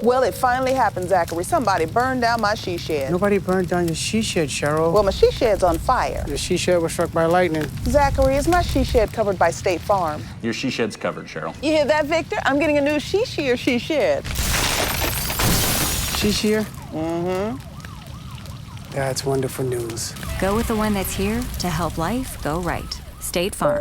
Well, it finally happened, Zachary. Somebody burned down my she shed. Nobody burned down your she shed, Cheryl. Well, my she shed's on fire. The she shed was struck by lightning. Zachary, is my she shed covered by State Farm? Your she shed's covered, Cheryl. You hear that, Victor? I'm getting a new she shed. She shed? Mm-hmm. That's wonderful news. Go with the one that's here to help life go right. State Farm.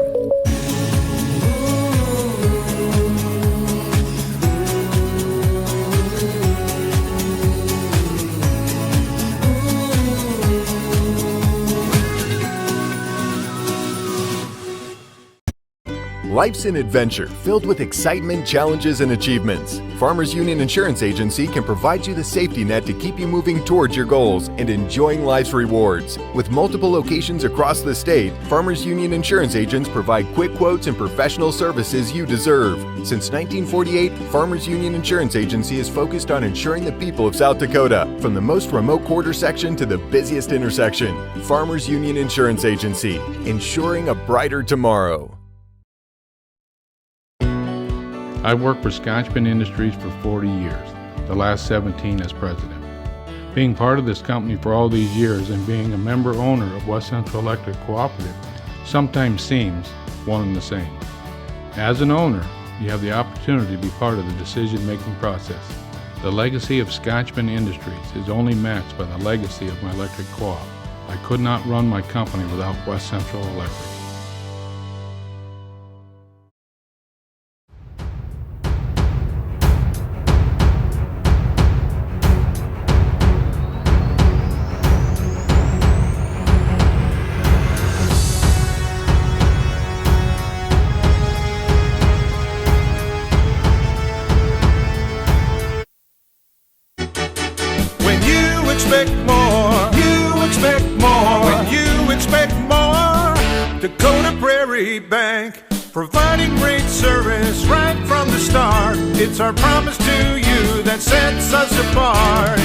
Life's an adventure filled with excitement, challenges, and achievements. Farmers Union Insurance Agency can provide you the safety net to keep you moving towards your goals and enjoying life's rewards. With multiple locations across the state, Farmers Union Insurance agents provide quick quotes and professional services you deserve. Since 1948, Farmers Union Insurance Agency is focused on insuring the people of South Dakota, from the most remote quarter section to the busiest intersection. Farmers Union Insurance Agency, ensuring a brighter tomorrow. I've worked for Scotchman Industries for 40 years, the last 17 as president. Being part of this company for all these years and being a member owner of West Central Electric Cooperative sometimes seems one and the same. As an owner, you have the opportunity to be part of the decision-making process. The legacy of Scotchman Industries is only matched by the legacy of my electric co-op. I could not run my company without West Central Electric. Dakota Prairie Bank, providing great service right from the start. It's our promise to you that sets us apart.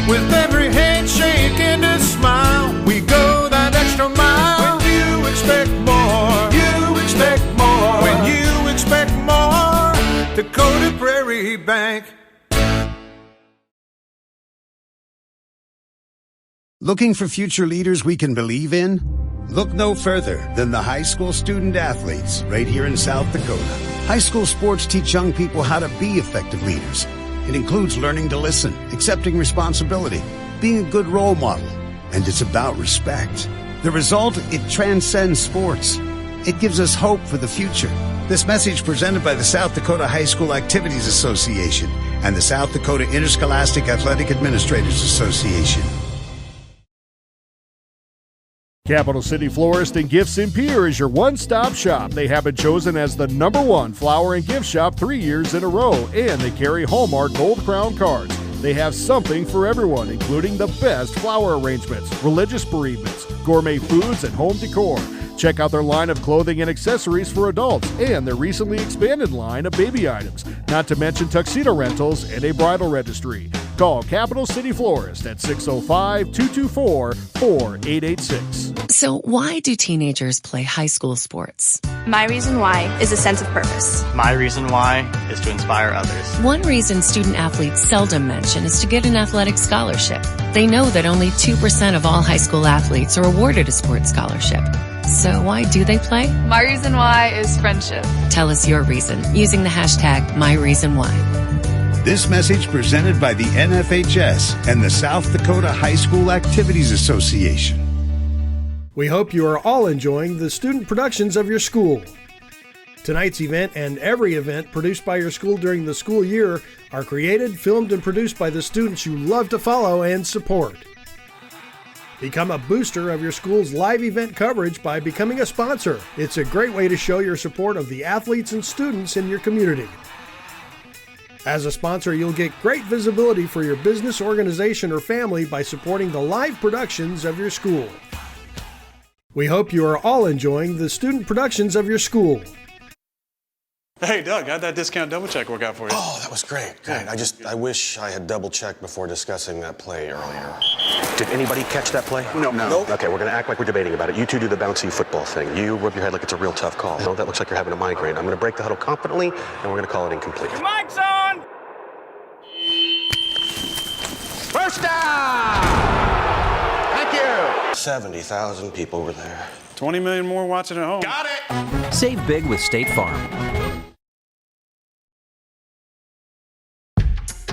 With every handshake and a smile, we go that extra mile. When you expect more, you expect more. When you expect more, Dakota Prairie Bank. Looking for future leaders we can believe in? Look no further than the high school student athletes right here in South Dakota. High school sports teach young people how to be effective leaders. It includes learning to listen, accepting responsibility, being a good role model, and it's about respect. The result, it transcends sports. It gives us hope for the future. This message presented by the South Dakota High School Activities Association and the South Dakota Interscholastic Athletic Administrators Association. Capital City Florist and Gifts in Pierre is your one-stop shop. They have been chosen as the #1 flower and gift shop 3 years in a row, and they carry Hallmark Gold Crown cards. They have something for everyone, including the best flower arrangements, religious bereavements, gourmet foods, and home decor. Check out their line of clothing and accessories for adults and their recently expanded line of baby items, not to mention tuxedo rentals and a bridal registry. Call Capital City Florist at 605-224-4886. So why do teenagers play high school sports? My reason why is a sense of purpose. My reason why is to inspire others. One reason student athletes seldom mention is to get an athletic scholarship. They know that only 2% of all high school athletes are awarded a sports scholarship. So why do they play? My reason why is friendship. Tell us your reason using the hashtag #MyReasonWhy. This message presented by the NFHS and the South Dakota High School Activities Association. We hope you are all enjoying the student productions of your school. Tonight's event and every event produced by your school during the school year are created, filmed, and produced by the students you love to follow and support. Become a booster of your school's live event coverage by becoming a sponsor. It's a great way to show your support of the athletes and students in your community. As a sponsor, you'll get great visibility for your business, organization, or family by supporting the live productions of your school. We hope you are all enjoying the student productions of your school. Hey, Doug, how'd that discount double check work out for you? Oh, that was great. Good. I wish I had double checked before discussing that play earlier. Did anybody catch that play? No. Okay, we're gonna act like we're debating about it. You two do the bouncy football thing. You rub your head like it's a real tough call. No, that looks like you're having a migraine. I'm gonna break the huddle confidently, and we're gonna call it incomplete. Mic's on! 70,000 people were there. 20 million more watching at home. Got it! Save big with State Farm.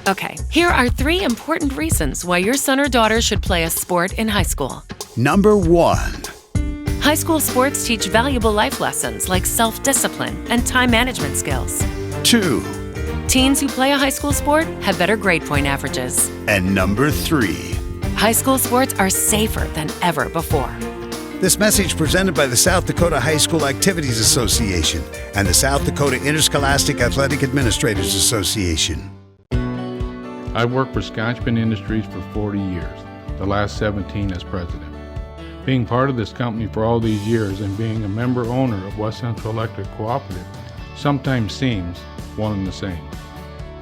Okay, here are 3 important reasons why your son or daughter should play a sport in high school. Number 1. High school sports teach valuable life lessons like self-discipline and time management skills. 2. Teens who play a high school sport have better grade point averages. And number 3. High school sports are safer than ever before. This message presented by the South Dakota High School Activities Association and the South Dakota Interscholastic Athletic Administrators Association. I've worked for Scotchman Industries for 40 years, the last 17 as president. Being part of this company for all these years and being a member owner of West Central Electric Cooperative sometimes seems one and the same.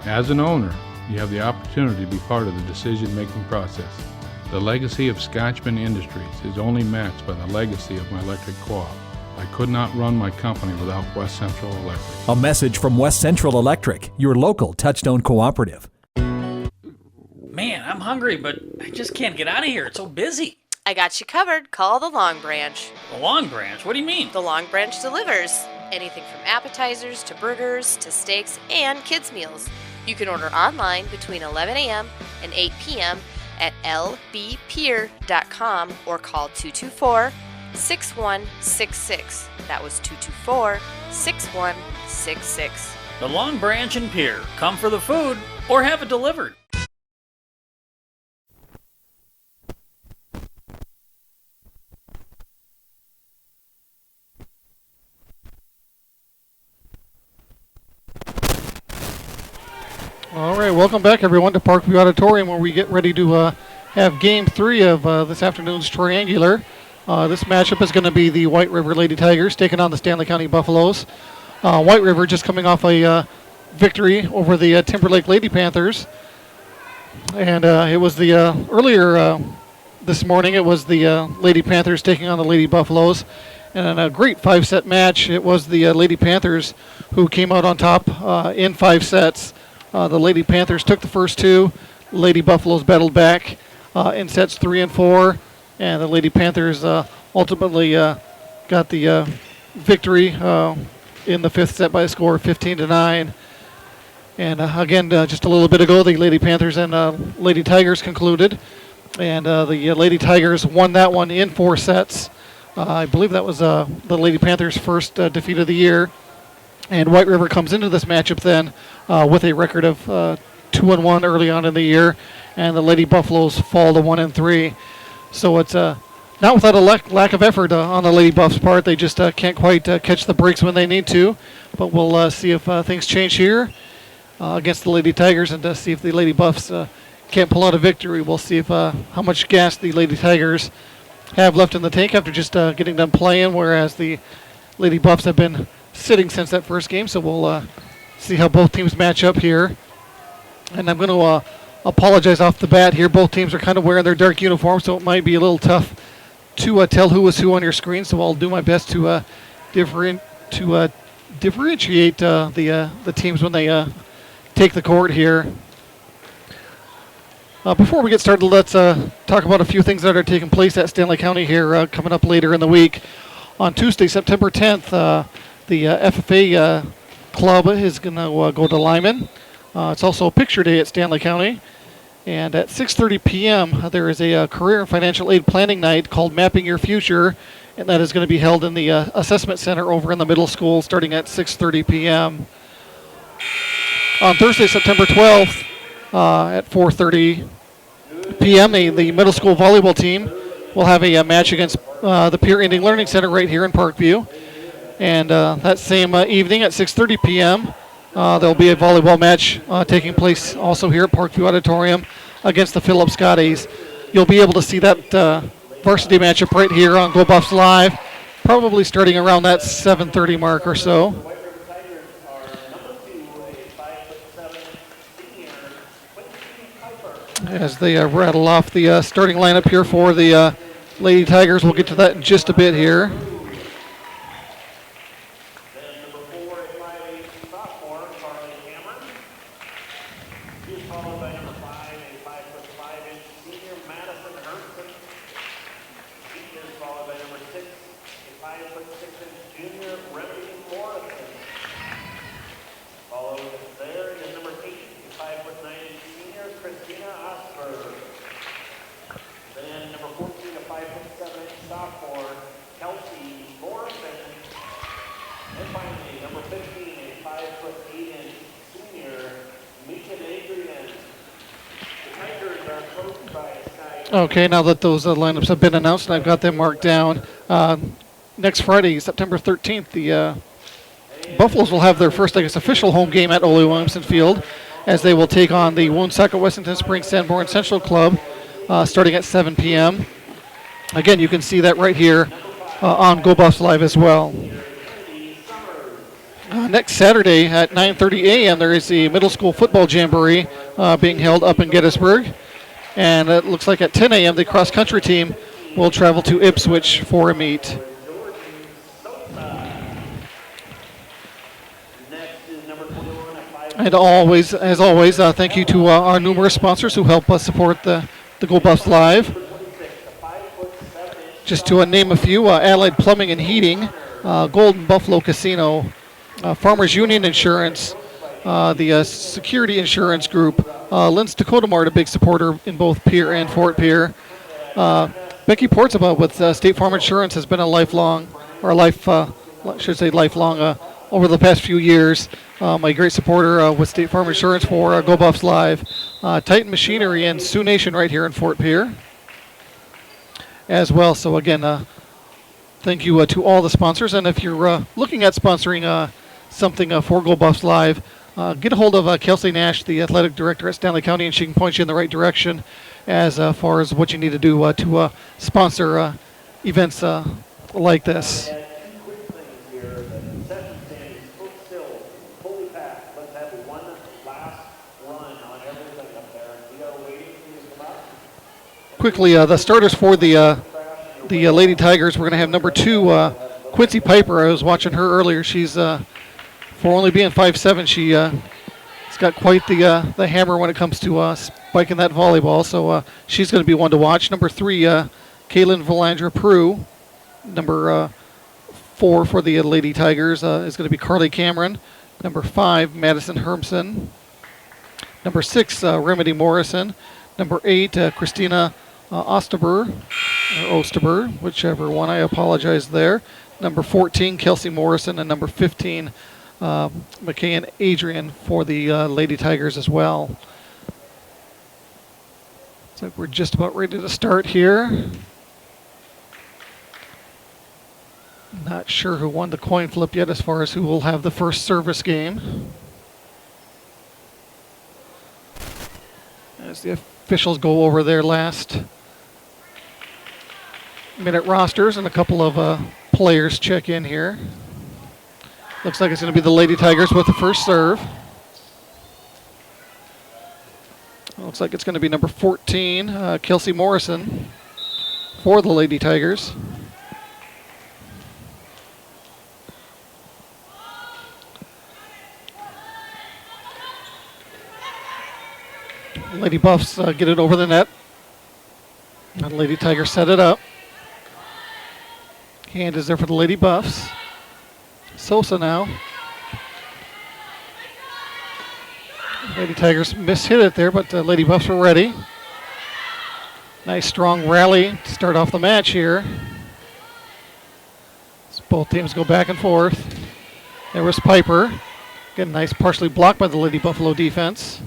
As an owner, you have the opportunity to be part of the decision-making process. The legacy of Scotchman Industries is only matched by the legacy of my electric co-op. I could not run my company without West Central Electric. A message from West Central Electric, your local Touchstone cooperative. Man, I'm hungry, but I just can't get out of here. It's so busy. I got you covered. Call the Long Branch. The Long Branch? What do you mean? The Long Branch delivers. Anything from appetizers to burgers to steaks and kids' meals. You can order online between 11 a.m. and 8 p.m. at lbpier.com or call 224-6166. That was 224-6166. The Long Branch and Pier. Come for the food or have it delivered. All right, welcome back, everyone, to Parkview Auditorium, where we get ready to have Game 3 of this afternoon's Triangular. This matchup is going to be the White River Lady Tigers taking on the Stanley County Buffaloes. White River just coming off a victory over the Timberlake Lady Panthers. And it was the earlier this morning, it was the Lady Panthers taking on the Lady Buffaloes. And in a great 5-set match, it was the Lady Panthers who came out on top in 5 sets. The Lady Panthers took the first 2. Lady Buffaloes battled back in sets 3 and 4. And the Lady Panthers ultimately got the victory in the 5th set by a score of 15-9. And again, just a little bit ago, the Lady Panthers and Lady Tigers concluded. And the Lady Tigers won that one in 4 sets. I believe that was the Lady Panthers' first defeat of the year. And White River comes into this matchup then with a record of 2-1 early on in the year, and the Lady Buffaloes fall to 1-3. So it's not without a lack of effort on the Lady Buffs' part. They just can't quite catch the breaks when they need to. But we'll see if things change here against the Lady Tigers, and see if the Lady Buffs can't pull out a victory. We'll see if how much gas the Lady Tigers have left in the tank after just getting done playing, whereas the Lady Buffs have been sitting since that first game. So we'll see how both teams match up here. And I'm going to apologize off the bat here. Both teams are kind of wearing their dark uniforms, so it might be a little tough to tell who is who on your screen. So I'll do my best to differentiate the teams when they take the court here. Before we get started, let's talk about a few things that are taking place at Stanley County here coming up later in the week. On Tuesday, September 10th, the FFA club is going to go to Lyman. It's also Picture Day at Stanley County. And at 6:30 p.m., there is a career and financial aid planning night called Mapping Your Future, and that is going to be held in the Assessment Center over in the middle school starting at 6:30 p.m. On Thursday, September 12th, at 4:30 p.m., the middle school volleyball team will have a match against the Peer Indian Learning Center right here in Parkview. And that same evening at 6:30 p.m., there'll be a volleyball match taking place also here at Parkview Auditorium against the Phillips Scotties. You'll be able to see that varsity matchup right here on Go Buffs Live, probably starting around that 7:30 mark or so. As they rattle off the starting lineup here for the Lady Tigers, we'll get to that in just a bit here. junior Remedy Morrison. Followed there is number 8, 5'9" senior Christina Osberg. Then number 14, a 5'7" sophomore Kelsey Morrison. And finally, number 15, a 5'8" senior Megan Adrian. The Tigers are coached by Sky. Okay, now that those lineups have been announced and I've got them marked down, next Friday, September 13th, the Buffaloes will have their first, I guess, official home game at Ole Williamson Field, as they will take on the Woonsocket Wessington Springs Sanborn Central Club starting at 7 p.m. Again, you can see that right here on Go Buffs Live as well. Next Saturday at 9:30 a.m. there is the middle school football jamboree being held up in Gettysburg. And it looks like at 10 a.m. the cross-country team will travel to Ipswich for a meet. And as always, thank you to our numerous sponsors who help us support the Go Buffs Live. Just to name a few, Allied Plumbing and Heating, Golden Buffalo Casino, Farmers Union Insurance, the Security Insurance Group, Lynn's Dakota Mart, a big supporter in both Pierre and Fort Pierre. Becky Portsaba with State Farm Insurance has been a lifelong, over the past few years. A great supporter with State Farm Insurance for Go Buffs Live. Titan Machinery and Sioux Nation right here in Fort Pierre as well. So again, thank you to all the sponsors. And if you're looking at sponsoring something for Go Buffs Live, get a hold of Kelsey Nash, the athletic director at Stanley County, and she can point you in the right direction as far as what you need to do to sponsor events like this. Quickly, the starters for the Lady Tigers, we're going to have number 2, Quincy Piper. I was watching her earlier. She's, for only being 5'7", she's got quite the hammer when it comes to spiking that volleyball. So she's going to be one to watch. Number 3, Kaylin Valandra Prue. Number 4 for the Lady Tigers is going to be Carly Cameron. Number 5, Madison Hermson. Number 6, Remedy Morrison. Number 8, Christina Osterber, or Osterber, whichever one. I apologize there. Number 14, Kelsey Morrison, and number 15, McKay and Adrian for the Lady Tigers as well. Looks like we're just about ready to start here. Not sure who won the coin flip yet as far as who will have the first service game. As the officials go over their last minute rosters and a couple of players check in here. Looks like it's going to be the Lady Tigers with the first serve. Looks like it's going to be number 14, Kelsey Morrison for the Lady Tigers. Lady Buffs get it over the net. And Lady Tigers set it up. Hand is there for the Lady Buffs. Sosa now. Lady Tigers mishit it there, but Lady Buffs were ready. Nice strong rally to start off the match here. As both teams go back and forth. There was Piper. Again, nice partially blocked by the Lady Buffalo defense.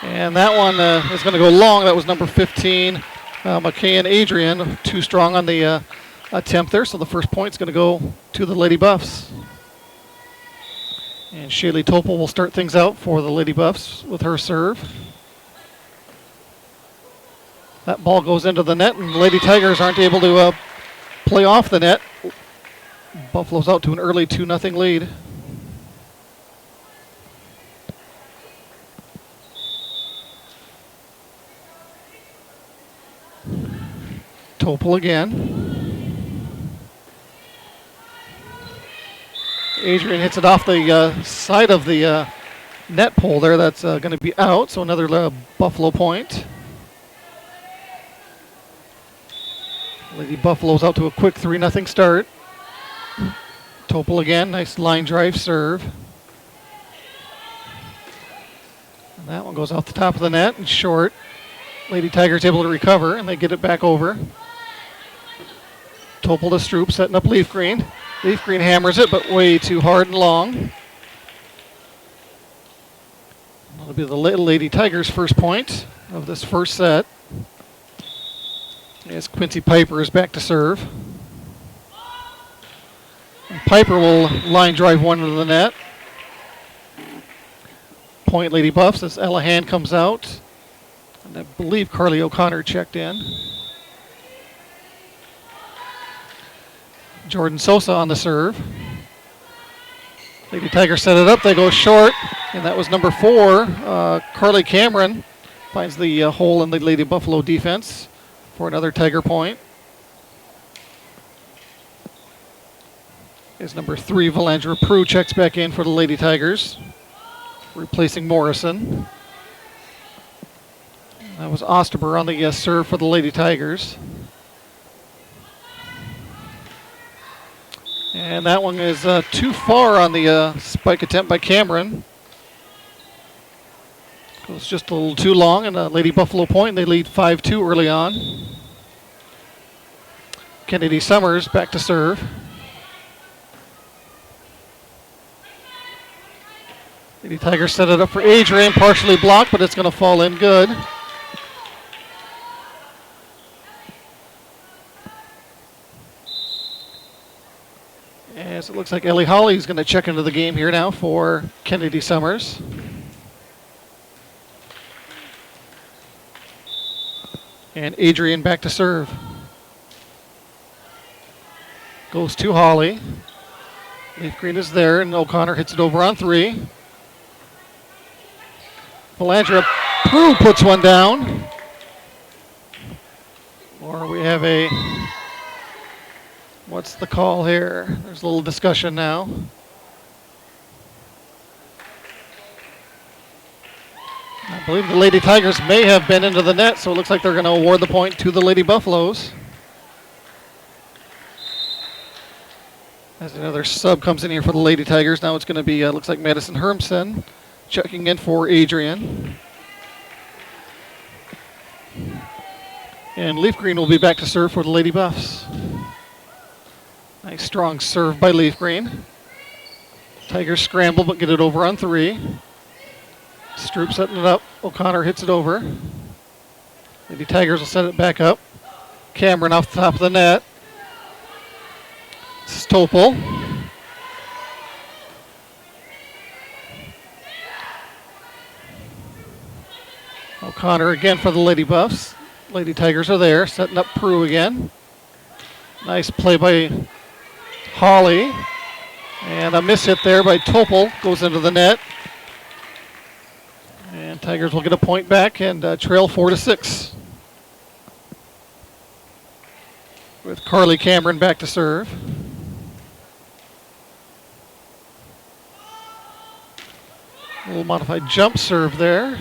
And that one is going to go long. That was number 15, McKay and Adrian, too strong on the attempt there. So the first point is going to go to the Lady Buffs. And Shaylee Topol will start things out for the Lady Buffs with her serve. That ball goes into the net, and the Lady Tigers aren't able to play off the net. Buffalo's out to an early 2-0 lead. Topol again. Adrian hits it off the side of the net pole there. That's going to be out, so another Buffalo point. Lady Buffaloes out to a quick 3-0 start. Topol again, nice line drive serve. And that one goes off the top of the net and short. Lady Tigers able to recover, and they get it back over. Topol to Stroop, setting up Leaf Green. Leaf Green hammers it, but way too hard and long. That'll be the Lady Tigers' first point of this first set. As Quincy Piper is back to serve. And Piper will line drive one into the net. Point Lady Buffs as Ella Hand comes out. And I believe Carly O'Connor checked in. Jordan Sosa on the serve. Lady Tigers set it up, they go short, and that was number 4. Carly Cameron finds the hole in the Lady Buffalo defense for another Tiger point. Is number 3, Valandra Prue checks back in for the Lady Tigers, replacing Morrison. That was Osterber on the serve for the Lady Tigers. And that one is too far on the spike attempt by Cameron. Goes just a little too long, and Lady Buffalo point. They lead 5-2 early on. Kennedy Summers back to serve. Lady Tigers set it up for Adrian, partially blocked, but it's going to fall in good. As it looks like Ellie Holly is going to check into the game here now for Kennedy Summers. And Adrian back to serve. Goes to Holly. Leaf Green is there, and O'Connor hits it over on 3. Valandra Prue puts one down. Or we have a... What's the call here? There's a little discussion now. I believe the Lady Tigers may have been into the net, so it looks like they're going to award the point to the Lady Buffaloes. As another sub comes in here for the Lady Tigers, now it's going to be, looks like Madison Hermsen checking in for Adrian. And Leaf Green will be back to serve for the Lady Buffs. Nice strong serve by Leaf Green. Tigers scramble but get it over on 3. Stroop setting it up. O'Connor hits it over. Lady Tigers will set it back up. Cameron off the top of the net. Stopel. O'Connor again for the Lady Buffs. Lady Tigers are there, setting up Prue again. Nice play by Holly. And a miss hit there by Topol. Goes into the net. And Tigers will get a point back and trail 4-6. With Carly Cameron back to serve. A little modified jump serve there.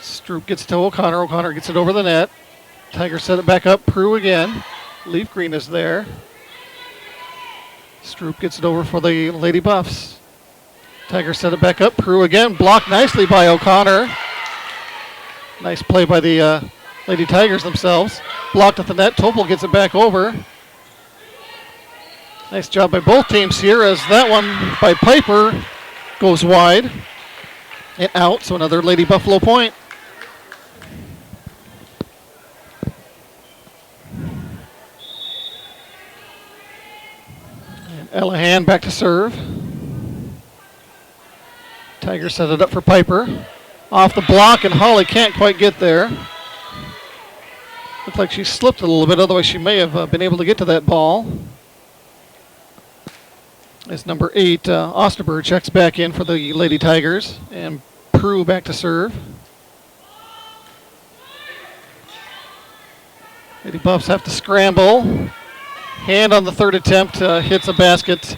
Stroop gets to O'Connor. O'Connor gets it over the net. Tigers set it back up. Prue again. Leaf Green is there. Stroop gets it over for the Lady Buffs. Tigers set it back up. Prue again. Blocked nicely by O'Connor. Nice play by the Lady Tigers themselves. Blocked at the net. Topol gets it back over. Nice job by both teams here as that one by Piper goes wide and out. So another Lady Buffalo point. And Ella Hand back to serve. Tigers set it up for Piper. Off the block, and Holly can't quite get there. Looks like she slipped a little bit, otherwise she may have been able to get to that ball. As number 8, Osterberg checks back in for the Lady Tigers, and Prue back to serve. Lady Buffs have to scramble. Hand on the third attempt, hits a basket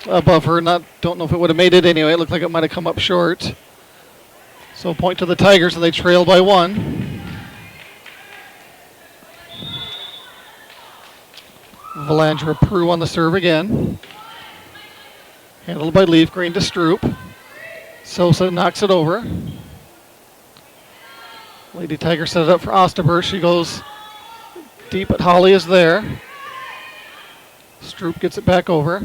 above her. Don't know if it would have made it anyway. It looked like it might have come up short. So point to the Tigers, and they trail by 1. Valandra Prue on the serve again. Handled by Leaf Green to Stroop. Sosa knocks it over. Lady Tiger set it up for Osterberg. She goes deep, but Holly is there. Stroop gets it back over.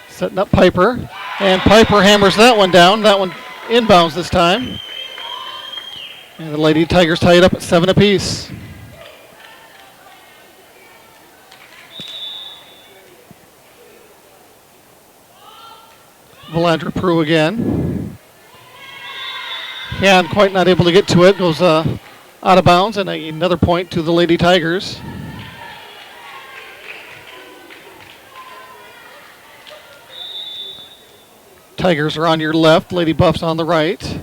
Setting up Piper. And Piper hammers that one down. That one inbounds this time. And the Lady Tigers tie it up at 7 apiece. Valandra Prue again. Hand quite not able to get to it. Goes out of bounds, and another point to the Lady Tigers. Tigers are on your left. Lady Buffs on the right.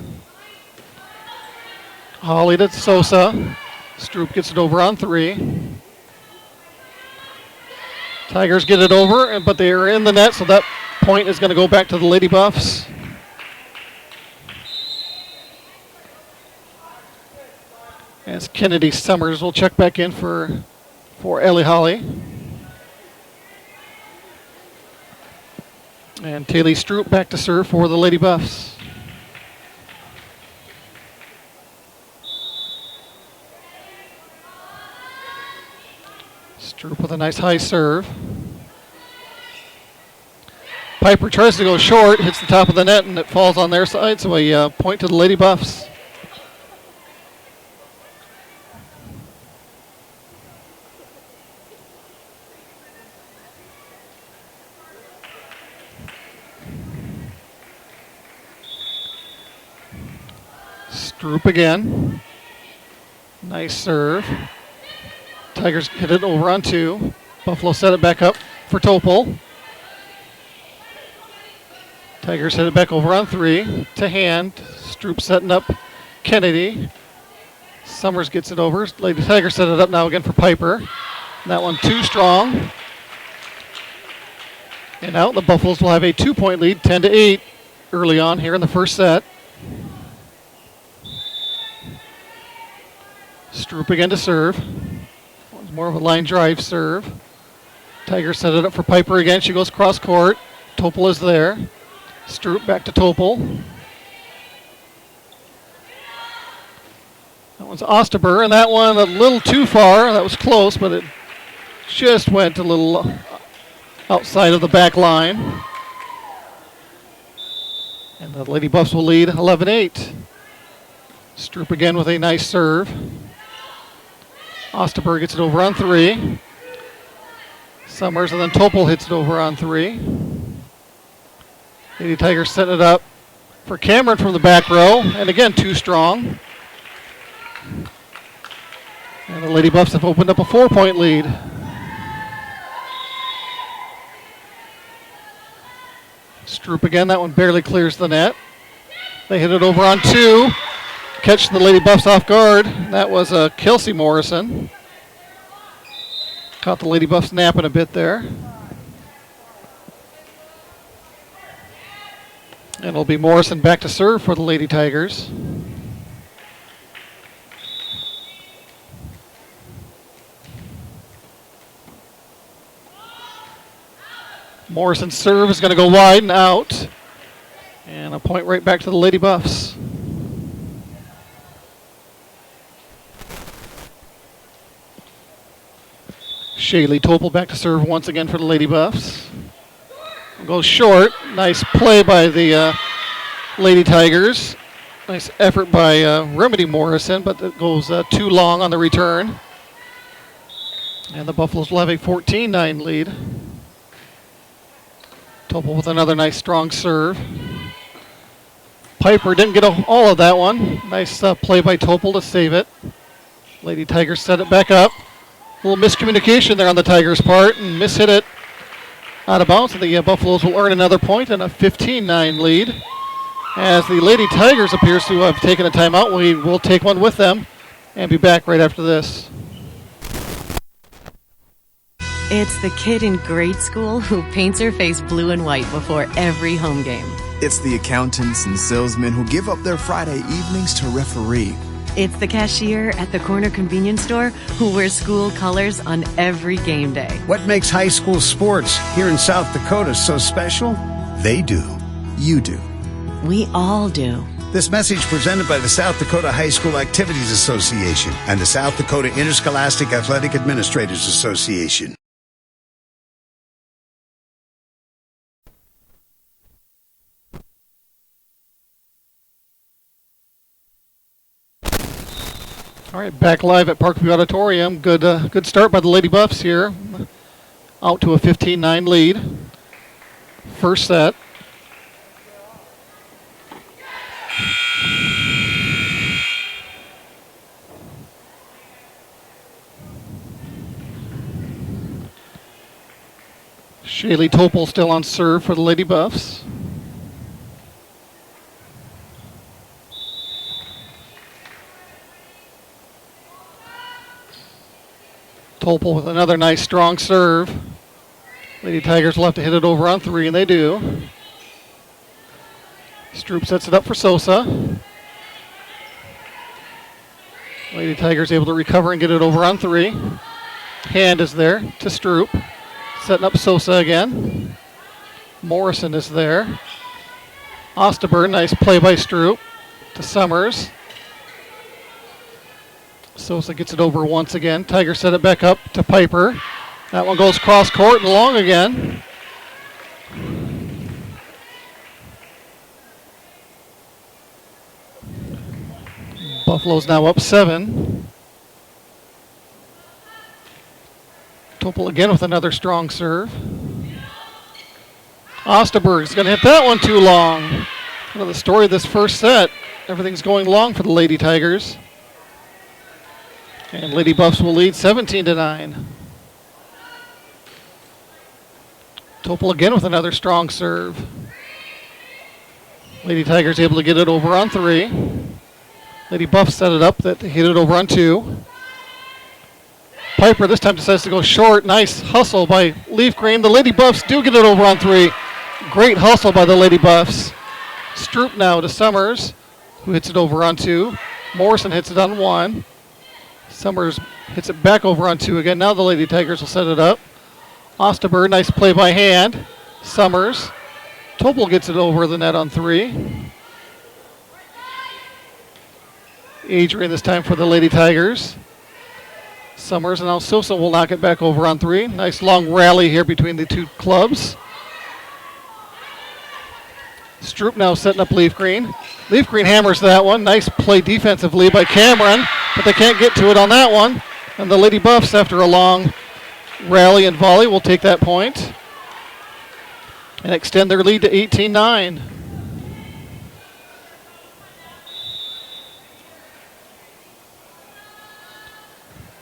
Holly to Sosa. Stroop gets it over on 3. Tigers get it over, but they are in the net, so that point is going to go back to the Lady Buffs. As Kennedy Summers will check back in for Ellie Holly. And Taylor Stroop back to serve for the Lady Buffs. Stroop with a nice high serve. Piper tries to go short, hits the top of the net, and it falls on their side, so a point to the Lady Buffs. Stroop again. Nice serve. Tigers hit it over on 2. Buffalo set it back up for Topol. Tigers hit it back over on 3 to Hand. Stroop setting up Kennedy. Summers gets it over. Lady Tigers set it up now again for Piper. That one too strong. And out, the Buffaloes will have a 2-point lead, 10-8 early on here in the first set. Stroop again to serve. One's more of a line drive serve. Tigers set it up for Piper again. She goes cross court. Topol is there. Stroop back to Topol. That one's Osterberg, and that one a little too far. That was close, but it just went a little outside of the back line. And the Lady Buffs will lead 11-8. Stroop again with a nice serve. Osterberg gets it over on 3. Summers, and then Topol hits it over on 3. Lady Tigers setting it up for Cameron from the back row, and again too strong. And the Lady Buffs have opened up a 4-point lead. Stroop again, that one barely clears the net. They hit it over on 2. Catch the Lady Buffs off guard. That was Kelsey Morrison. Caught the Lady Buffs napping a bit there. And it'll be Morrison back to serve for the Lady Tigers. Morrison's serve is going to go wide and out. And a point right back to the Lady Buffs. Shaylee Topol back to serve once again for the Lady Buffs. Goes short. Nice play by the Lady Tigers. Nice effort by Remedy Morrison, but it goes too long on the return. And the Buffaloes will have a 14-9 lead. Topol with another nice strong serve. Piper didn't get all of that one. Nice play by Topol to save it. Lady Tigers set it back up. A little miscommunication there on the Tigers' part and mishit it out of bounds. And the Buffaloes will earn another point and a 15-9 lead. As the Lady Tigers appears to have taken a timeout, we will take one with them and be back right after this. It's the kid in grade school who paints her face blue and white before every home game. It's the accountants and salesmen who give up their Friday evenings to referee. It's the cashier at the corner convenience store who wears school colors on every game day. What makes high school sports here in South Dakota so special? They do. You do. We all do. This message presented by the South Dakota High School Activities Association and the South Dakota Interscholastic Athletic Administrators Association. All right, back live at Parkview Auditorium. Good start by the Lady Buffs here. Out to a 15-9 lead. First set. Shaylee Topol still on serve for the Lady Buffs. Topol with another nice strong serve. Lady Tigers will have to hit it over on 3, and they do. Stroop sets it up for Sosa. Lady Tigers able to recover and get it over on 3. Hand is there to Stroop. Setting up Sosa again. Morrison is there. Osterberg, nice play by Stroop to Summers. Sosa gets it over once again. Tigers set it back up to Piper. That one goes cross court and long again. Buffaloes now up 7. Topol again with another strong serve. Osterberg's going to hit that one too long. Kind of the story of this first set. Everything's going long for the Lady Tigers. And Lady Buffs will lead 17-9. Topol again with another strong serve. Lady Tigers able to get it over on 3. Lady Buffs set it up, that hit it over on 2. Piper this time decides to go short. Nice hustle by Leaf Green. The Lady Buffs do get it over on 3. Great hustle by the Lady Buffs. Stroop now to Summers, who hits it over on 2. Morrison hits it on 1. Summers hits it back over on 2 again. Now the Lady Tigers will set it up. Osterberg, nice play by hand. Summers. Topol gets it over the net on 3. Adrian this time for the Lady Tigers. Summers, and now Sosa will knock it back over on 3. Nice long rally here between the two clubs. Stroop now setting up Leaf Green. Leaf Green hammers that one. Nice play defensively by Cameron, but they can't get to it on that one. And the Lady Buffs, after a long rally and volley, will take that point and extend their lead to 18-9.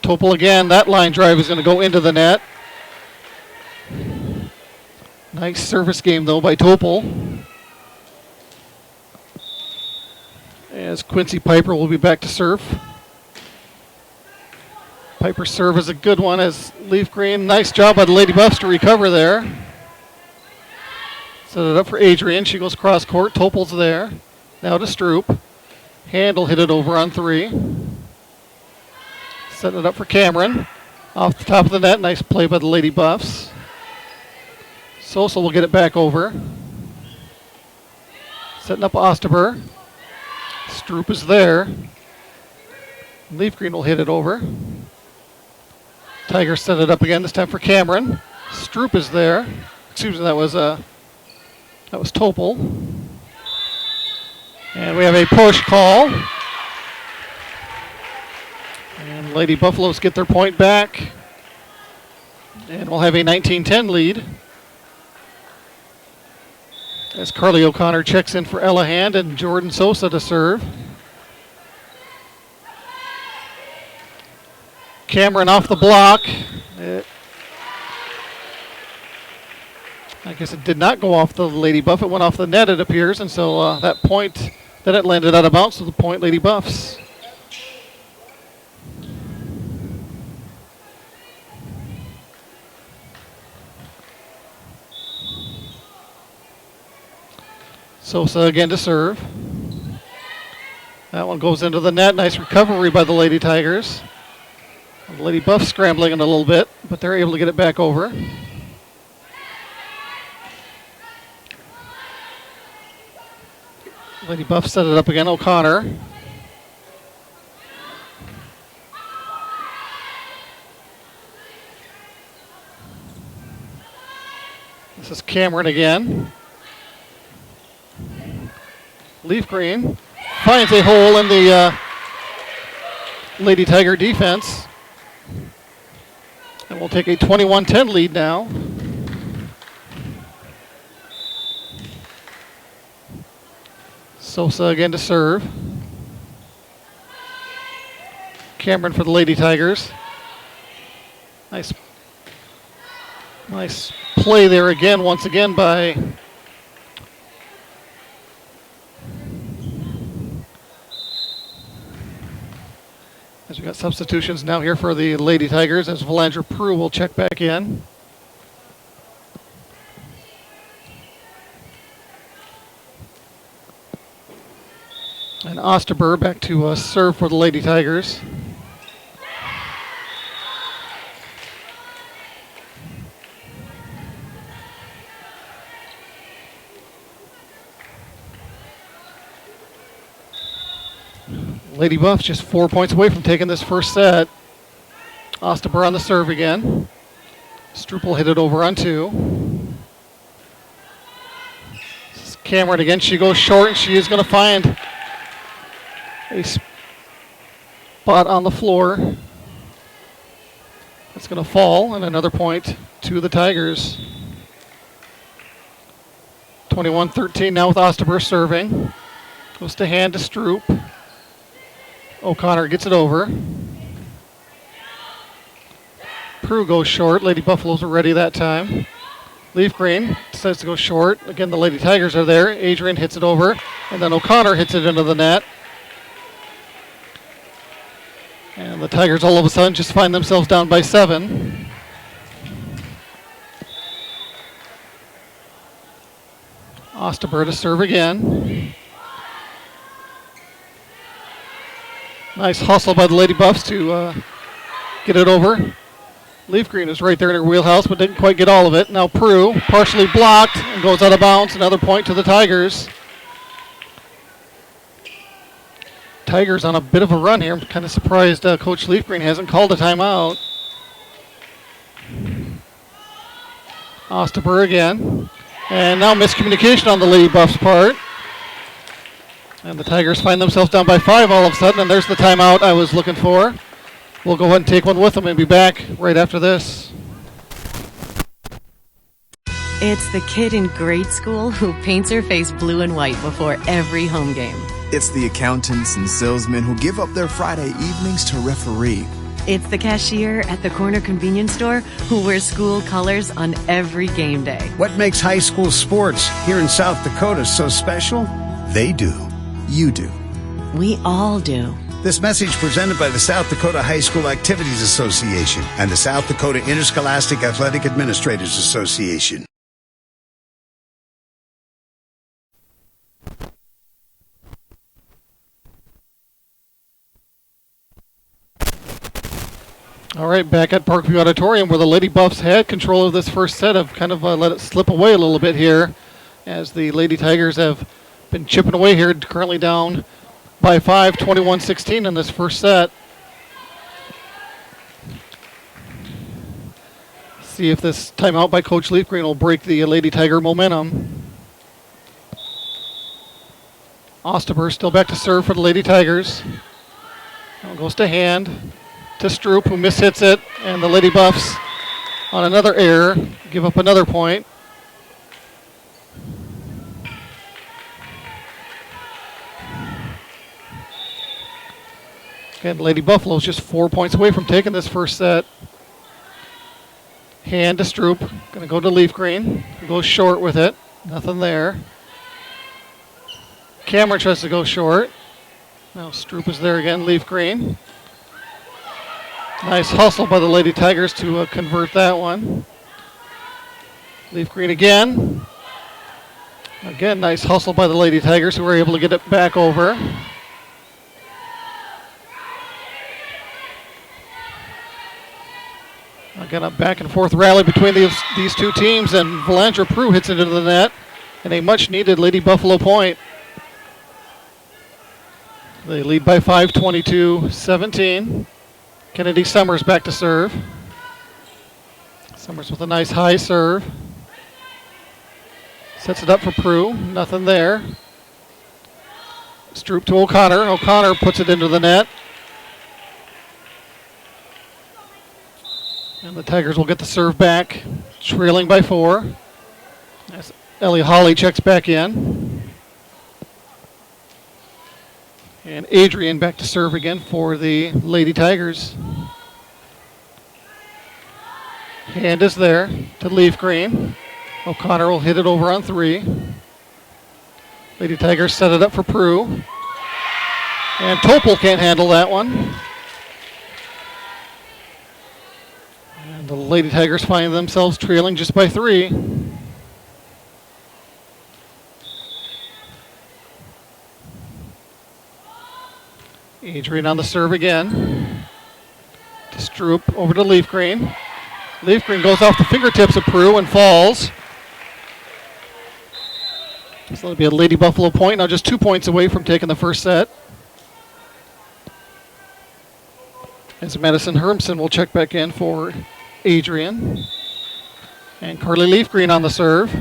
Topol again. That line drive is going to go into the net. Nice service game, though, by Topol. As Quincy Piper will be back to serve. Piper's serve is a good one as Leaf Green. Nice job by the Lady Buffs to recover there. Set it up for Adrian. She goes cross court. Topol's there. Now to Stroop. Handle hit it over on 3. Setting it up for Cameron. Off the top of the net. Nice play by the Lady Buffs. Sosa will get it back over. Setting up Osterberg. Stroop is there. Leaf Green will hit it over. Tigers set it up again, this time for Cameron. Stroop is there. Excuse me, that was Topol. And we have a push call. And Lady Buffaloes get their point back. And we'll have a 19-10 lead. As Carly O'Connor checks in for Ella Hand and Jordan Sosa to serve. Cameron off the block. I guess it did not go off the Lady Buff. It went off the net, it appears. And so that point, then it landed out of bounds to the point Lady Buffs. Sosa again to serve. That one goes into the net. Nice recovery by the Lady Tigers. The Lady Buffs scrambling it a little bit, but they're able to get it back over. Lady Buffs set it up again. O'Connor. This is Cameron again. Leaf Green finds a hole in the Lady Tiger defense. And we'll take a 21-10 lead now. Sosa again to serve. Cameron for the Lady Tigers. Nice play there again, once again by as we got substitutions now here for the Lady Tigers as Valandra Prue will check back in. And Osterberg back to serve for the Lady Tigers. Lady Buffs just 4 points away from taking this first set. Osterberg on the serve again. Struple hit it over on 2. This is Cameron again. She goes short and she is going to find a spot on the floor. It's going to fall, and another point to the Tigers. 21-13 now with Osterberg serving. Goes to hand to Stroop. O'Connor gets it over. Prue goes short. Lady Buffaloes are ready that time. Leaf Green decides to go short. Again, the Lady Tigers are there. Adrian hits it over, and then O'Connor hits it into the net. And the Tigers all of a sudden just find themselves down by 7. Osterberg to serve again. Nice hustle by the Lady Buffs to get it over. Leaf Green is right there in her wheelhouse, but didn't quite get all of it. Now Prue, partially blocked, and goes out of bounds. Another point to the Tigers. Tigers on a bit of a run here. I'm kind of surprised Coach Leaf Green hasn't called a timeout. Osterberg again. And now miscommunication on the Lady Buffs' part. And the Tigers find themselves down by 5 all of a sudden, and there's the timeout I was looking for. We'll go ahead and take one with them and be back right after this. It's the kid in grade school who paints her face blue and white before every home game. It's the accountants and salesmen who give up their Friday evenings to referee. It's the cashier at the corner convenience store who wears school colors on every game day. What makes high school sports here in South Dakota so special? They do. You do. We all do. This message presented by the South Dakota High School Activities Association and the South Dakota Interscholastic Athletic Administrators Association. All right, back at Parkview Auditorium where the Lady Buffs had control of this first set, have kind of let it slip away a little bit here as the Lady Tigers have been chipping away here, currently down by 5, 21-16 in this first set. See if this timeout by Coach Leaf Green will break the Lady Tiger momentum. Osterberg still back to serve for the Lady Tigers. Now goes to hand to Stroop, who mishits it, and the Lady Buffs on another error give up another point. Again, Lady Buffaloes just 4 points away from taking this first set. Hand to Stroop. Going to go to Leaf Green. Goes short with it. Nothing there. Cameron tries to go short. Now Stroop is there again. Leaf Green. Nice hustle by the Lady Tigers to convert that one. Leaf Green again. Again, nice hustle by the Lady Tigers who were able to get it back over. Again, a back and forth rally between these two teams, and Valandra Prue hits it into the net, and a much-needed Lady Buffalo point. They lead by 5, 22-17. Kennedy Summers back to serve. Summers with a nice high serve. Sets it up for Prue. Nothing there. Stroop to O'Connor. O'Connor puts it into the net. And the Tigers will get the serve back, trailing by 4. As Ellie Holly checks back in. And Adrian back to serve again for the Lady Tigers. Hand is there to Leaf Green. O'Connor will hit it over on 3. Lady Tigers set it up for Prue. And Topol can't handle that one. And the Lady Tigers find themselves trailing just by 3. Adrian on the serve again. To Stroop over to Leaf Green. Leaf Green goes off the fingertips of Prue and falls. So that'll be a Lady Buffalo point. Now just 2 points away from taking the first set. As Madison Hermson will check back in for Adrian. And Carly Leaf Green on the serve.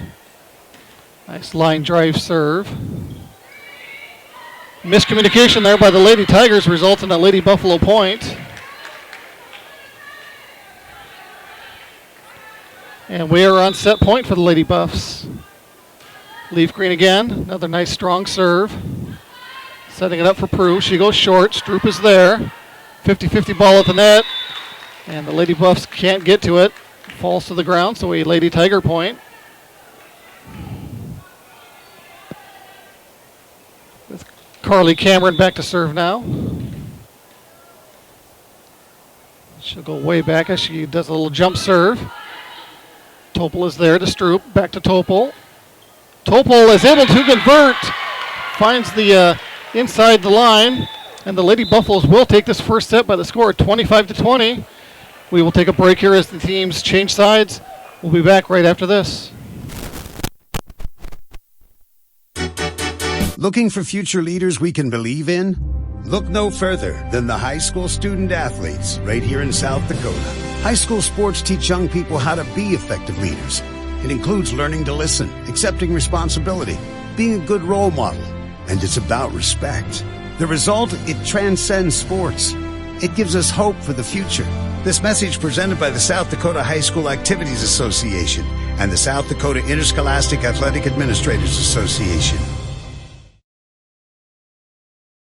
Nice line drive serve. Miscommunication there by the Lady Tigers results in a Lady Buffalo point. And we are on set point for the Lady Buffs. Leaf Green again, another nice strong serve. Setting it up for Prue. She goes short. Stroop is there. 50-50 ball at the net. And the Lady Buffs can't get to it. Falls to the ground, so a Lady Tiger point. With Carly Cameron back to serve now. She'll go way back as she does a little jump serve. Topol is there to Stroop. Back to Topol. Topol is able to convert. Finds the inside the line. And the Lady Buffaloes will take this first set by the score of 25-20. We will take a break here as the teams change sides. We'll be back right after this. Looking for future leaders we can believe in? Look no further than the high school student athletes right here in South Dakota. High school sports teach young people how to be effective leaders. It includes learning to listen, accepting responsibility, being a good role model, and it's about respect. The result, it transcends sports. It gives us hope for the future. This message presented by the South Dakota High School Activities Association and the South Dakota Interscholastic Athletic Administrators Association.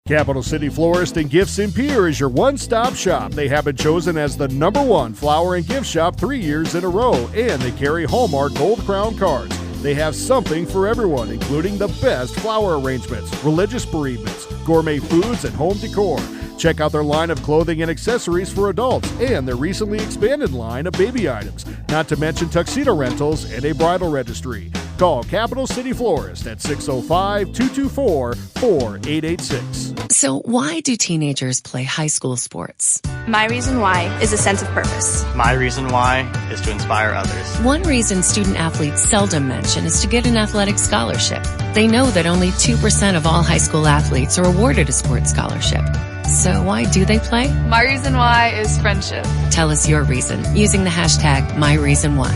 Capital City Florist and Gifts in Pierre is your one-stop shop. They have been chosen as the #1 flower and gift shop 3 years in a row, and they carry Hallmark Gold Crown cards. They have something for everyone, including the best flower arrangements, religious bereavements, gourmet foods, and home decor. Check out their line of clothing and accessories for adults and their recently expanded line of baby items, not to mention tuxedo rentals and a bridal registry. Call Capital City Florist at 605-224-4886. So why do teenagers play high school sports? My reason why is a sense of purpose. My reason why is to inspire others. One reason student athletes seldom mention is to get an athletic scholarship. They know that only 2% of all high school athletes are awarded a sports scholarship. So why do they play? My reason why is friendship. Tell us your reason using the hashtag #MyReasonWhy.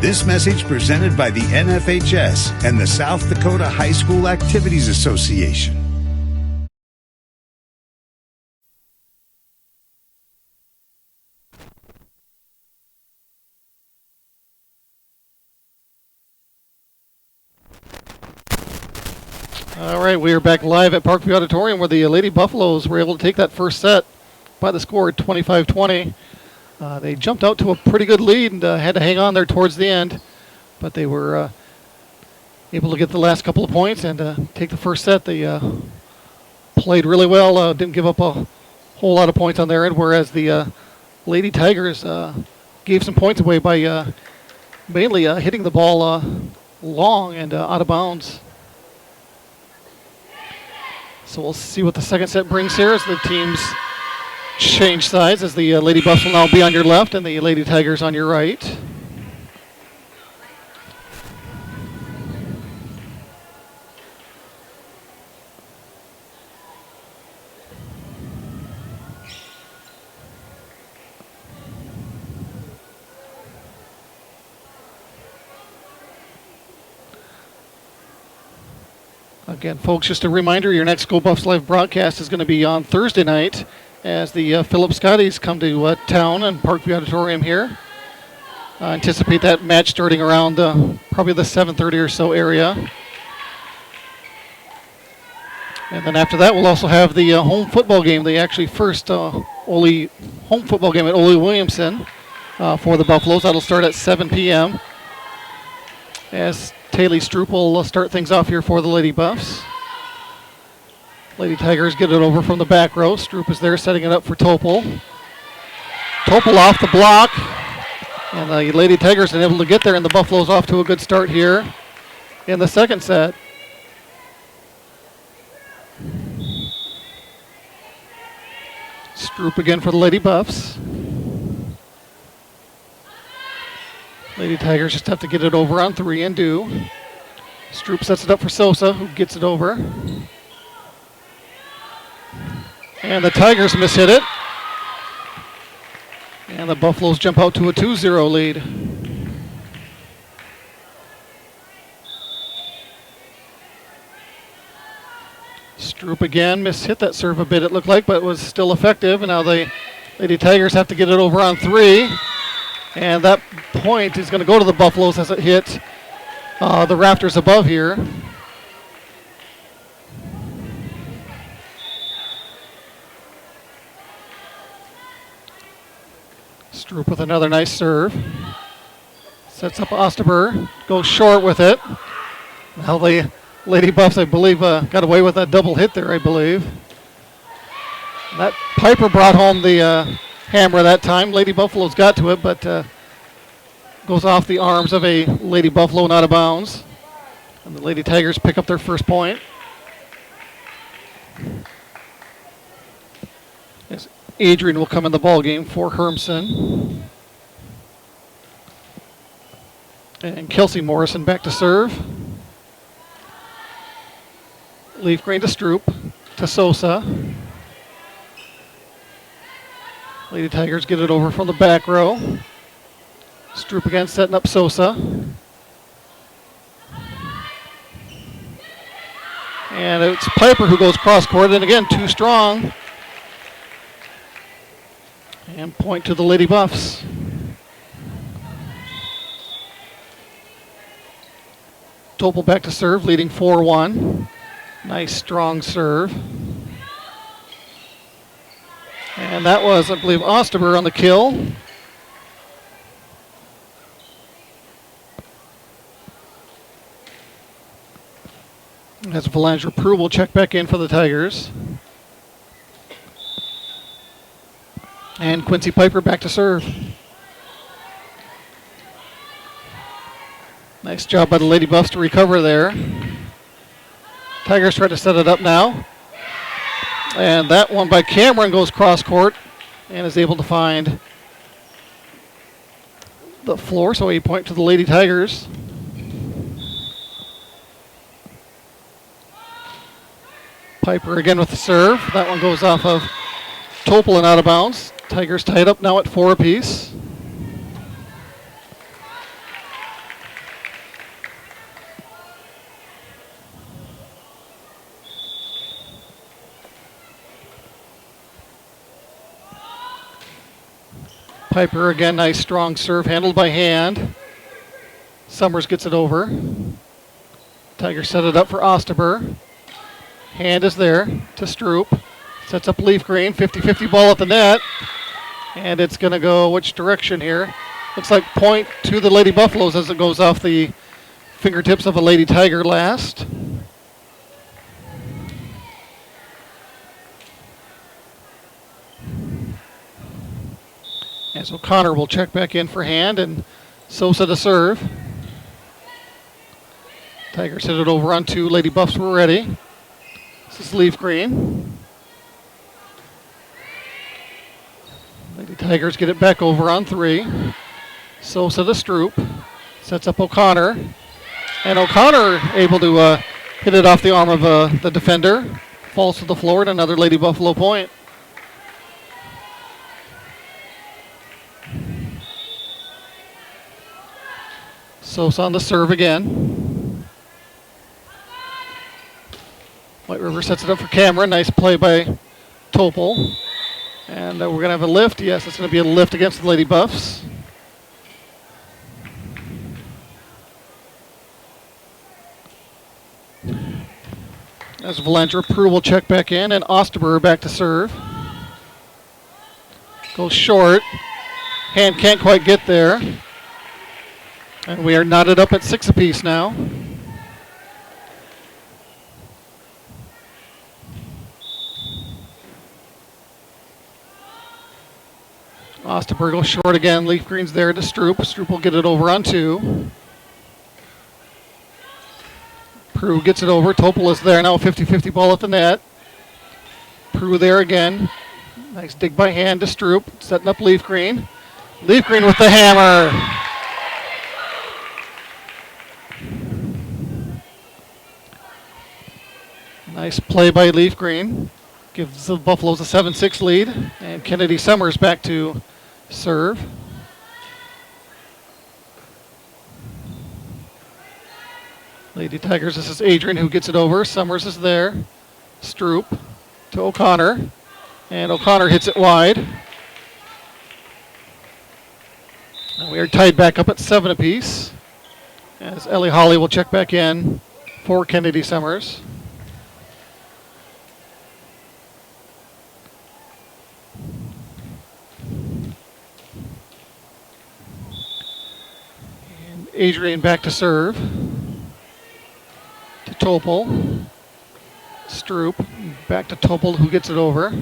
This message presented by the NFHS and the South Dakota High School Activities Association. All right, we are back live at Parkview Auditorium where the Lady Buffaloes were able to take that first set by the score 25-20. They jumped out to a pretty good lead and had to hang on there towards the end, but they were able to get the last couple of points and take the first set. They played really well, didn't give up a whole lot of points on their end, whereas the Lady Tigers gave some points away by mainly hitting the ball long and out of bounds. So we'll see what the second set brings here as the teams change sides as the Lady Buffs will now be on your left and the Lady Tigers on your right. Again, folks, just a reminder, your next Go Buffs Live broadcast is going to be on Thursday night as the Philip Scotties come to town and Parkview Auditorium here. Anticipate that match starting around probably the 7:30 or so area. And then after that, we'll also have the home football game, the actually first Ole home football game at Ole Williamson for the Buffaloes. That'll start at 7 p.m. as Taylor Stroop will start things off here for the Lady Buffs. Lady Tigers get it over from the back row. Stroop is there setting it up for Topol. Topol off the block. And the Lady Tigers are able to get there, and the Buffaloes off to a good start here in the second set. Stroop again for the Lady Buffs. Lady Tigers just have to get it over on 3 and do. Stroop sets it up for Sosa, who gets it over. And the Tigers mishit it. And the Buffaloes jump out to a 2-0 lead. Stroop again mishit that serve a bit, it looked like, but it was still effective. And now the Lady Tigers have to get it over on 3. And that point is going to go to the Buffaloes as it hit the rafters above here. Stroop with another nice serve. Sets up Osterberg. Goes short with it. Now the Lady Buffs, I believe, got away with that double hit there, I believe. That Piper brought home the hammer that time. Lady Buffaloes got to it, but goes off the arms of a Lady Buffalo and out of bounds. And the Lady Tigers pick up their first point. As Adrian will come in the ball game for Hermson. And Kelsey Morrison back to serve. Leaf Green to Stroop, to Sosa. Lady Tigers get it over from the back row. Stroop again setting up Sosa. And it's Piper who goes cross court, and again, too strong. And point to the Lady Buffs. Topol back to serve, leading 4-1. Nice strong serve. And that was, I believe, Osterberg on the kill. As Valandra Prue will check back in for the Tigers. And Quincy Piper back to serve. Nice job by the Lady Buffs to recover there. Tigers try to set it up now. And that one by Cameron goes cross court and is able to find the floor. So a point to the Lady Tigers. Piper again with the serve. That one goes off of Topol and out of bounds. Tigers tied up now at 4 apiece. Piper again, nice strong serve handled by hand. Summers gets it over. Tigers set it up for Osterberg. Hand is there to Stroop. Sets up Leaf Green, 50-50 ball at the net. And it's going to go which direction here? Looks like point to the Lady Buffaloes as it goes off the fingertips of a Lady Tiger last. As O'Connor will check back in for hand and Sosa to serve. Tigers hit it over on 2. Lady Buffs were ready. This is Leaf Green. Lady Tigers get it back over on 3. Sosa to Stroop. Sets up O'Connor. And O'Connor able to hit it off the arm of the defender. Falls to the floor and another Lady Buffalo point. Sosa on the serve again. White River sets it up for Cameron. Nice play by Topol. And we're going to have a lift. Yes, it's going to be a lift against the Lady Buffs. As Valandra Prue will check back in, and Osterberg back to serve. Goes short. Hand can't quite get there. And we are knotted up at 6 apiece now. Osterberg goes short again. Leaf Green's there to Stroop. Stroop will get it over on 2. Prue gets it over. Topol is there now. 50-50 ball at the net. Prue there again. Nice dig by hand to Stroop. Setting up Leaf Green. Leaf Green with the hammer. Nice play by Leaf Green. Gives the Buffaloes a 7-6 lead. And Kennedy Summers back to serve. Lady Tigers, this is Adrian who gets it over. Summers is there. Stroop to O'Connor. And O'Connor hits it wide. And we are tied back up at 7 apiece. As Ellie Holly will check back in for Kennedy Summers. And Adrian back to serve. To Topol. Stroop. Back to Topol who gets it over.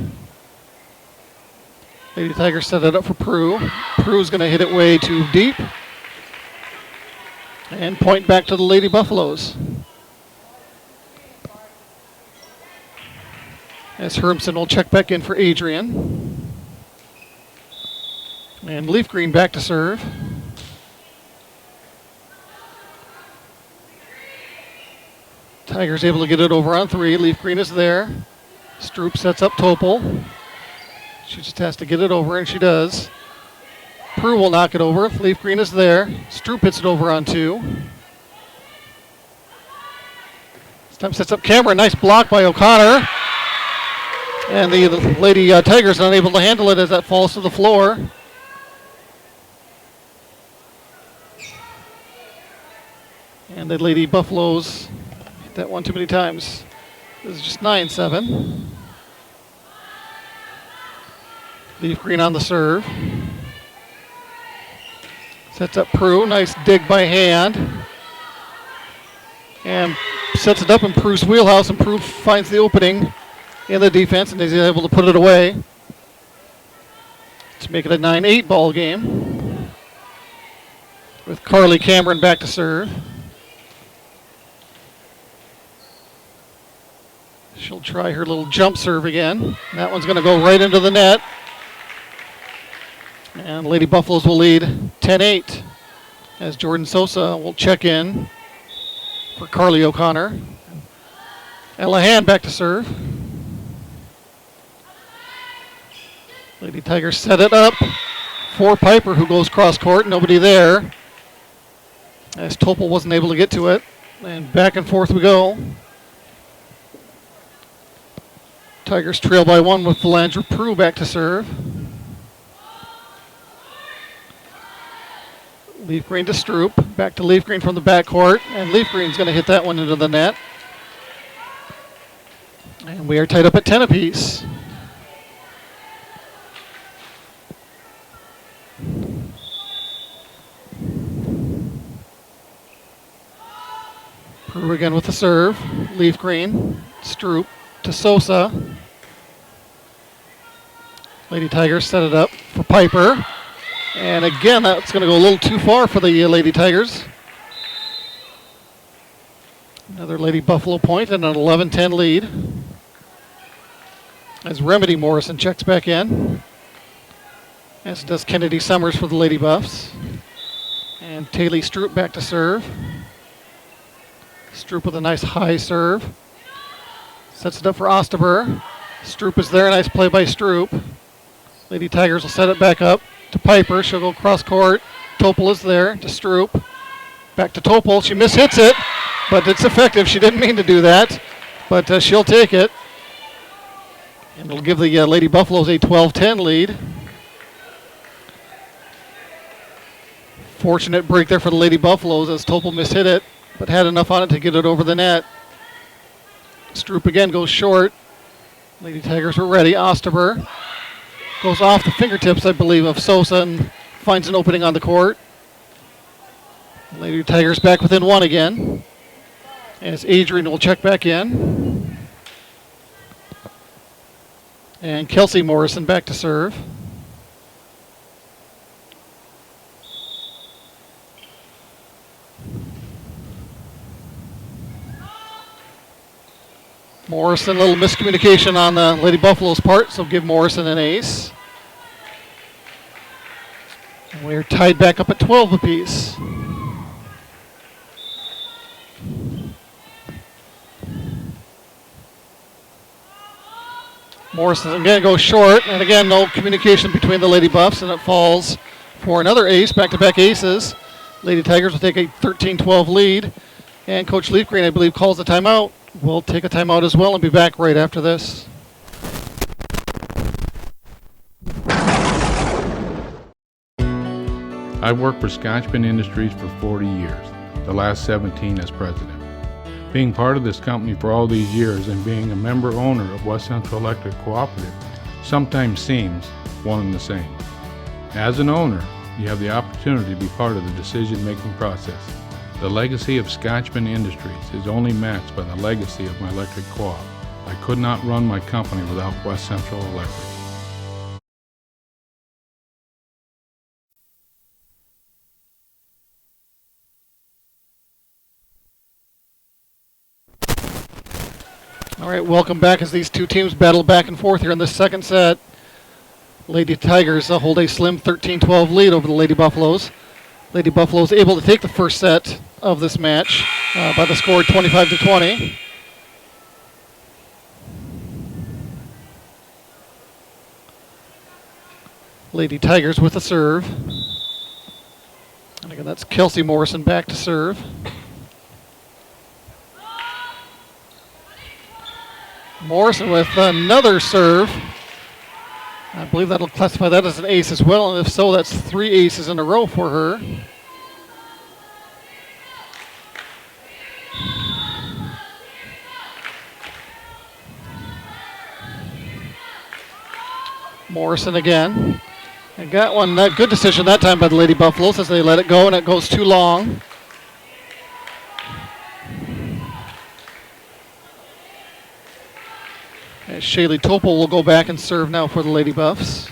Lady Tigers set it up for Prue. Prue's going to hit it way too deep. And point back to the Lady Buffaloes. As Hermson will check back in for Adrian. And Leaf Green back to serve. Tigers able to get it over on 3. Leaf Green is there. Stroop sets up Topol. She just has to get it over, and she does. Prue will knock it over. Leaf Green is there. Stroop hits it over on 2. This time sets up Cameron. Nice block by O'Connor. And the Lady Tigers unable to handle it as that falls to the floor. And the Lady Buffaloes hit that one too many times. This is just 9-7. Leaf Green on the serve. Sets up Prue. Nice dig by hand. And sets it up in Prue's wheelhouse, and Prue finds the opening in the defense and is able to put it away to make it a 9-8 ball game. With Carly Cameron back to serve. She'll try her little jump serve again. That one's going to go right into the net. And Lady Buffaloes will lead 10-8 as Jordan Sosa will check in for Carly O'Connor. Ella Hand back to serve. Lady Tigers set it up for Piper, who goes cross court. Nobody there as Topol wasn't able to get to it. And back and forth we go. Tigers trail by 1 with Valandra Prue back to serve. Leaf Green to Stroop. Back to Leaf Green from the backcourt. And Leaf Green's going to hit that one into the net. And we are tied up at 10 apiece. Prue again with the serve. Leaf Green. Stroop to Sosa. Lady Tigers set it up for Piper. And again, that's going to go a little too far for the Lady Tigers. Another Lady Buffalo point and an 11-10 lead. As Remedy Morrison checks back in. as does Kennedy Summers for the Lady Buffs. And Taylor Stroop back to serve. Stroop with a nice high serve. Sets it up for Osterber. Stroop is there, nice play by Stroop. Lady Tigers will set it back up to Piper. She'll go cross court. Topol is there to Stroop. Back to Topol. She mishits it, but it's effective. She didn't mean to do that, but she'll take it. And it'll give the Lady Buffaloes a 12-10 lead. Fortunate break there for the Lady Buffaloes as Topol mishit it, but had enough on it to get it over the net. Stroop again goes short. Lady Tigers were ready. Osterber goes off the fingertips, I believe, of Sosa and finds an opening on the court. Lady Tigers back within one again, as Adrian will check back in. And Kelsey Morrison back to serve. Morrison, a little miscommunication on the Lady Buffaloes' part, so give Morrison an ace. And we're tied back up at 12 apiece. Morrison again goes short, and again no communication between the Lady Buffs, and it falls for another ace, back-to-back aces. Lady Tigers will take a 13-12 lead, and Coach Leafgreen, I believe, calls the timeout. We'll take a timeout as well and be back right after this. I've worked for Scotchman Industries for 40 years, the last 17 as president. Being part of this company for all these years and being a member owner of West Central Electric Cooperative sometimes seems one and the same. As an owner, you have the opportunity to be part of the decision-making process. The legacy of Scotchman Industries is only matched by the legacy of my electric co-op. I could not run my company without West Central Electric. All right, welcome back as these two teams battle back and forth here in the second set. Lady Tigers hold a slim 13-12 lead over the Lady Buffaloes. Lady Buffaloes able to take the first set of this match by the score 25-20. Lady Tigers with a serve. And again, that's Kelsey Morrison back to serve. Morrison with another serve. I believe that'll classify that as an ace as well, and if so, that's 3 aces in a row for her. Morrison again. And got one good decision that time by the Lady Buffaloes as they let it go, and it goes too long. And Shaylee Topol will go back and serve now for the Lady Buffs.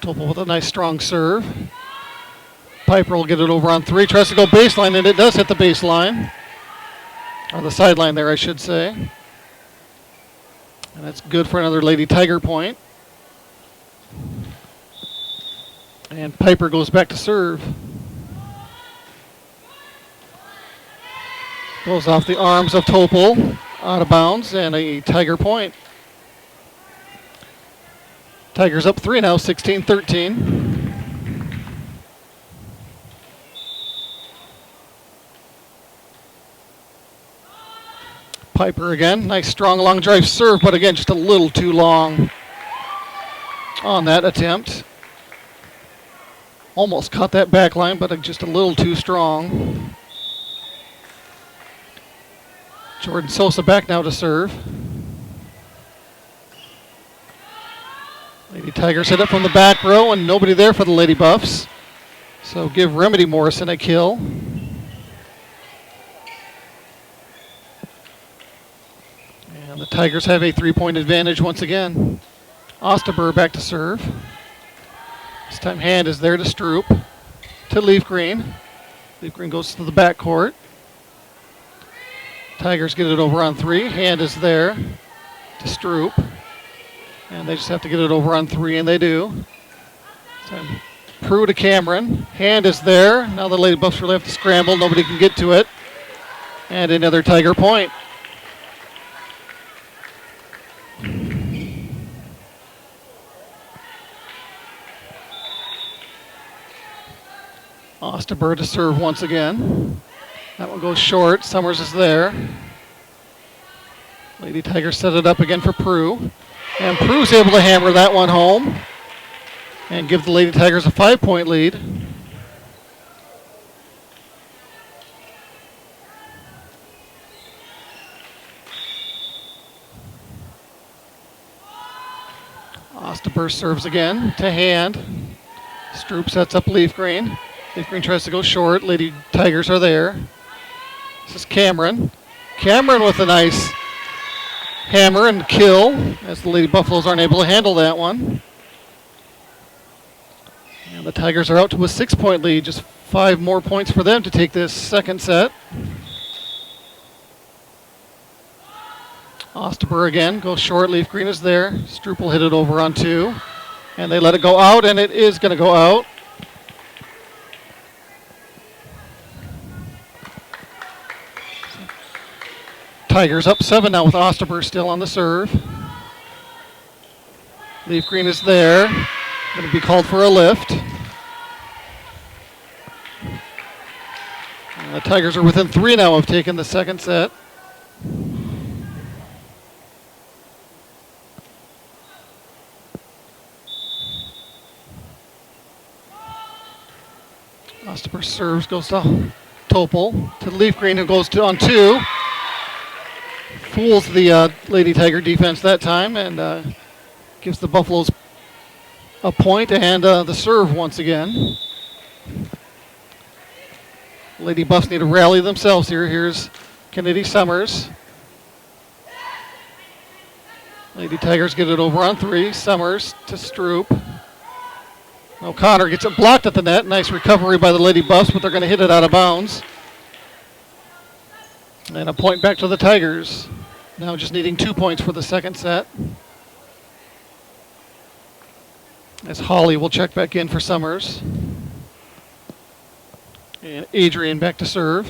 Topol with a nice strong serve. Piper will get it over on 3. Tries to go baseline, and it does hit the baseline. Or the sideline there, I should say. And that's good for another Lady Tiger point. And Piper goes back to serve. Goes off the arms of Topol, out of bounds, and a Tiger point. Tigers up 3 now, 16-13. Piper again, nice strong long drive serve, but again just a little too long on that attempt. Almost caught that back line, but just a little too strong. Jordan Sosa back now to serve. Lady Tigers hit it from the back row, and nobody there for the Lady Buffs. So give Remedy Morrison a kill. And the Tigers have a 3-point advantage once again. Osterber back to serve. This time hand is there to Stroop. To Leaf Green. Leaf Green goes to the backcourt. Tigers get it over on 3. Hand is there to Stroop. And they just have to get it over on 3, and they do. So Prue to Cameron. Hand is there. Now the Lady Buffs really have to scramble. Nobody can get to it. And another Tiger point. Osterberg to serve once again. That one goes short. Summers is there. Lady Tigers set it up again for Prue. And Prue's able to hammer that one home and give the Lady Tigers a 5-point lead. Osterberg serves again to Hand. Stroop sets up Leaf Green. Leaf Green tries to go short. Lady Tigers are there. This is Cameron. Cameron with a nice hammer and kill, as the Lady Buffaloes aren't able to handle that one. And the Tigers are out to a 6-point lead. Just 5 more points for them to take this second set. Osterberg again goes short. Leaf Green is there. Stroop will hit it over on 2. And they let it go out, and it is going to go out. Tigers up 7 now with Osterberg still on the serve. Leaf Green is there. Going to be called for a lift. And the Tigers are within 3 now of taking the second set. Osterberg serves, goes to Topol, to Leaf Green, who goes to on 2. Fools the Lady Tiger defense that time and gives the Buffaloes a point and the serve once again. Lady Buffs need to rally themselves here. Here's Kennedy Summers. Lady Tigers get it over on 3. Summers to Stroop. O'Connor gets it blocked at the net. Nice recovery by the Lady Buffs, but they're going to hit it out of bounds. And a point back to the Tigers. Now just needing 2 points for the second set. As Holly will check back in for Summers. And Adrian back to serve.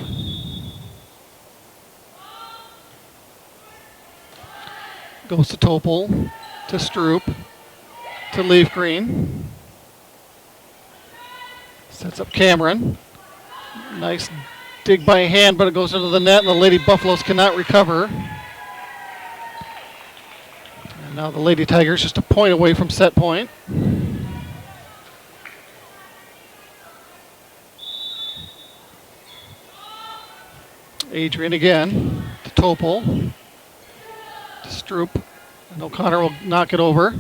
Goes to Topol, to Stroop, to Leaf Green. Sets up Cameron. Nice dig by Hand, but it goes into the net, and the Lady Buffaloes cannot recover. And now the Lady Tigers just a point away from set point. Adrian again to Topol, to Stroop, and O'Connor will knock it over.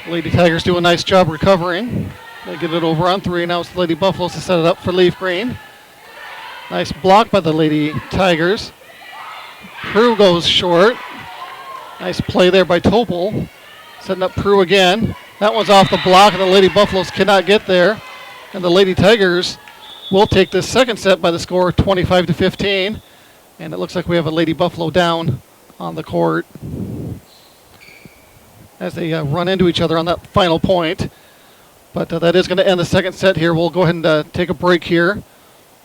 Lady Tigers do a nice job recovering. They get it over on 3. Now it's the Lady Buffaloes to set it up for Leaf Green. Nice block by the Lady Tigers. Prue goes short. Nice play there by Topol. Setting up Prue again. That one's off the block, and the Lady Buffaloes cannot get there. And the Lady Tigers will take this second set by the score 25-15. And it looks like we have a Lady Buffalo down on the court as they run into each other on that final point. But that is going to end the second set here. We'll go ahead and take a break here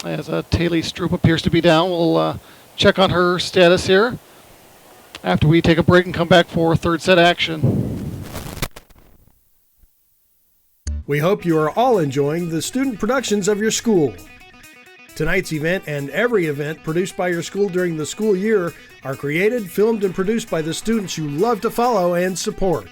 as Taylor Stroop appears to be down. We'll check on her status here after we take a break and come back for third set action. We hope you are all enjoying the student productions of your school. Tonight's event and every event produced by your school during the school year are created, filmed, and produced by the students you love to follow and support.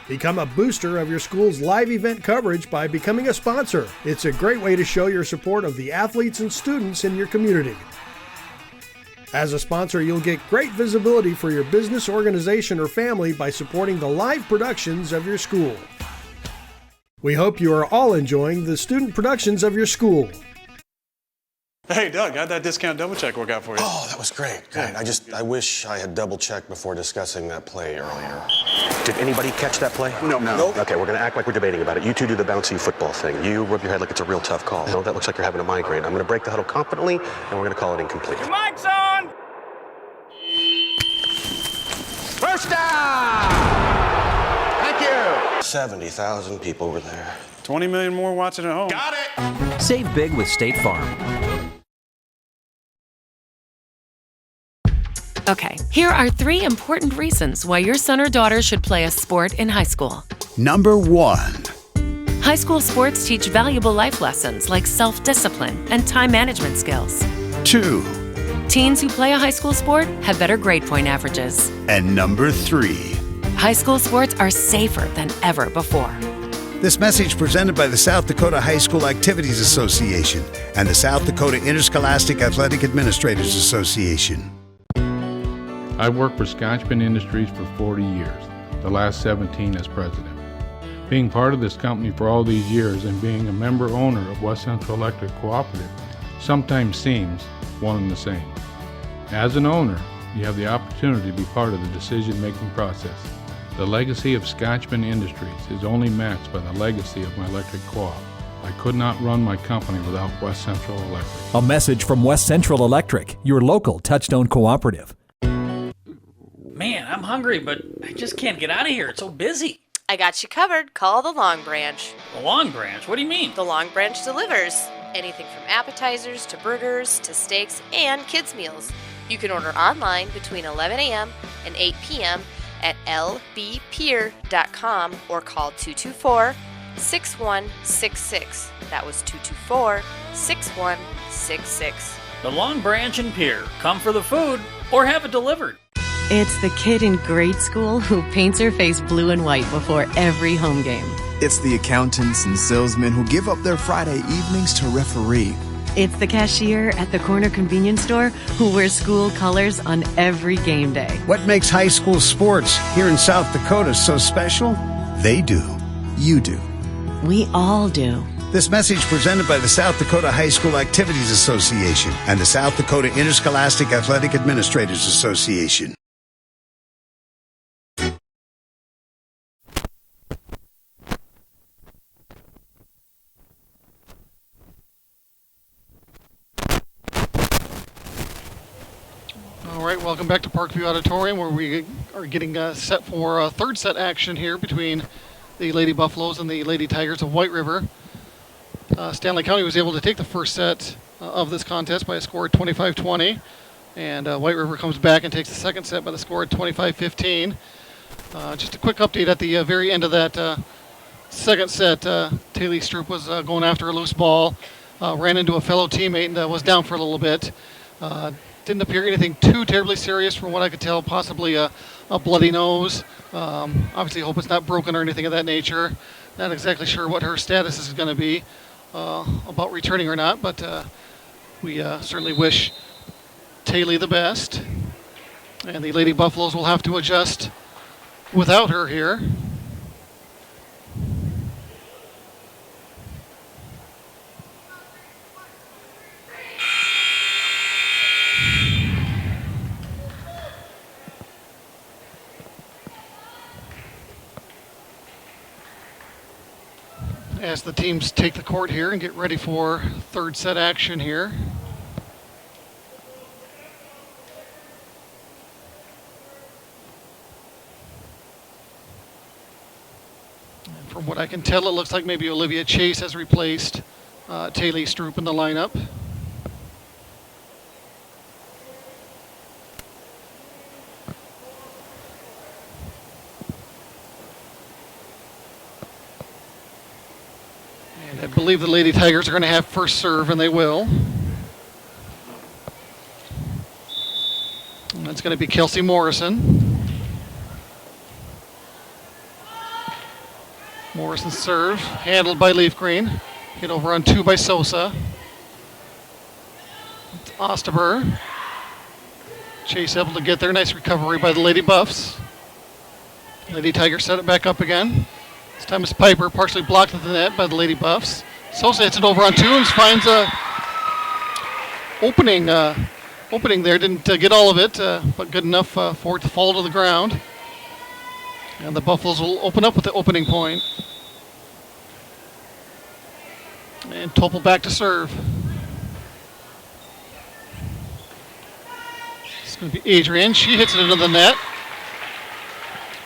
Become a booster of your school's live event coverage by becoming a sponsor. It's a great way to show your support of the athletes and students in your community. As a sponsor, you'll get great visibility for your business, organization, or family by supporting the live productions of your school. We hope you are all enjoying the student productions of your school. Hey, Doug, how'd that discount double check work out for you? Oh, that was great. I wish I had double checked before discussing that play earlier. Did anybody catch that play? No. Okay, we're going to act like we're debating about it. You two do the bouncy football thing. You rub your head like it's a real tough call. No, that looks like you're having a migraine. I'm going to break the huddle confidently, and we're going to call it incomplete. Your mic's on! 70,000 people were there. 20 million more watching at home. Got it! Save big with State Farm. Okay, here are 3 important reasons why your son or daughter should play a sport in high school. Number 1. High school sports teach valuable life lessons like self-discipline and time management skills. 2. Teens who play a high school sport have better grade point averages. And number 3. High school sports are safer than ever before. This message presented by the South Dakota High School Activities Association and the South Dakota Interscholastic Athletic Administrators Association. I've worked for Scotchman Industries for 40 years, the last 17 as president. Being part of this company for all these years and being a member owner of West Central Electric Cooperative sometimes seems one and the same. As an owner, you have the opportunity to be part of the decision-making process. The legacy of Scotchman Industries is only matched by the legacy of my electric co-op. I could not run my company without West Central Electric. A message from West Central Electric, your local Touchstone cooperative. Man, I'm hungry, but I just can't get out of here. It's so busy. I got you covered. Call the Long Branch. The Long Branch? What do you mean? The Long Branch delivers. Anything from appetizers to burgers to steaks and kids' meals. You can order online between 11 a.m. and 8 p.m. at lbpier.com or call 224-6166. That was 224-6166. The Long Branch and Pier. Come for the food or have it delivered. It's the kid in grade school who paints her face blue and white before every home game. It's the accountants and salesmen who give up their Friday evenings to referee. It's the cashier at the corner convenience store who wears school colors on every game day. What makes high school sports here in South Dakota so special? They do. You do. We all do. This message presented by the South Dakota High School Activities Association and the South Dakota Interscholastic Athletic Administrators Association. All right, welcome back to Parkview Auditorium, where we are getting set for third set action here between the Lady Buffaloes and the Lady Tigers of White River. Stanley County was able to take the first set of this contest by a score of 25-20, and White River comes back and takes the second set by the score of 25-15. Just a quick update at the very end of that second set. Taylor Stroop was going after a loose ball, ran into a fellow teammate and was down for a little bit. Didn't appear anything too terribly serious from what I could tell, possibly a bloody nose. Obviously hope it's not broken or anything of that nature. Not exactly sure what her status is going to be about returning or not, but we certainly wish Taylor the best. And the Lady Buffaloes will have to adjust without her here. As the teams take the court here and get ready for third set action here. And from what I can tell, it looks like maybe Olivia Chase has replaced Taylor Stroop in the lineup. I believe the Lady Tigers are going to have first serve, and they will. And that's going to be Kelsey Morrison. Morrison's serve, handled by Leaf Green. Hit over on 2 by Sosa. It's Osterberg. Chase able to get there. Nice recovery by the Lady Buffs. Lady Tigers set it back up again. This time it's Piper, partially blocked at the net by the Lady Buffs. Sosa hits it over on 2 and finds a opening there. Didn't get all of it, but good enough for it to fall to the ground. And the Buffaloes will open up with the opening point. And Topol back to serve. It's going to be Adrian. She hits it into the net.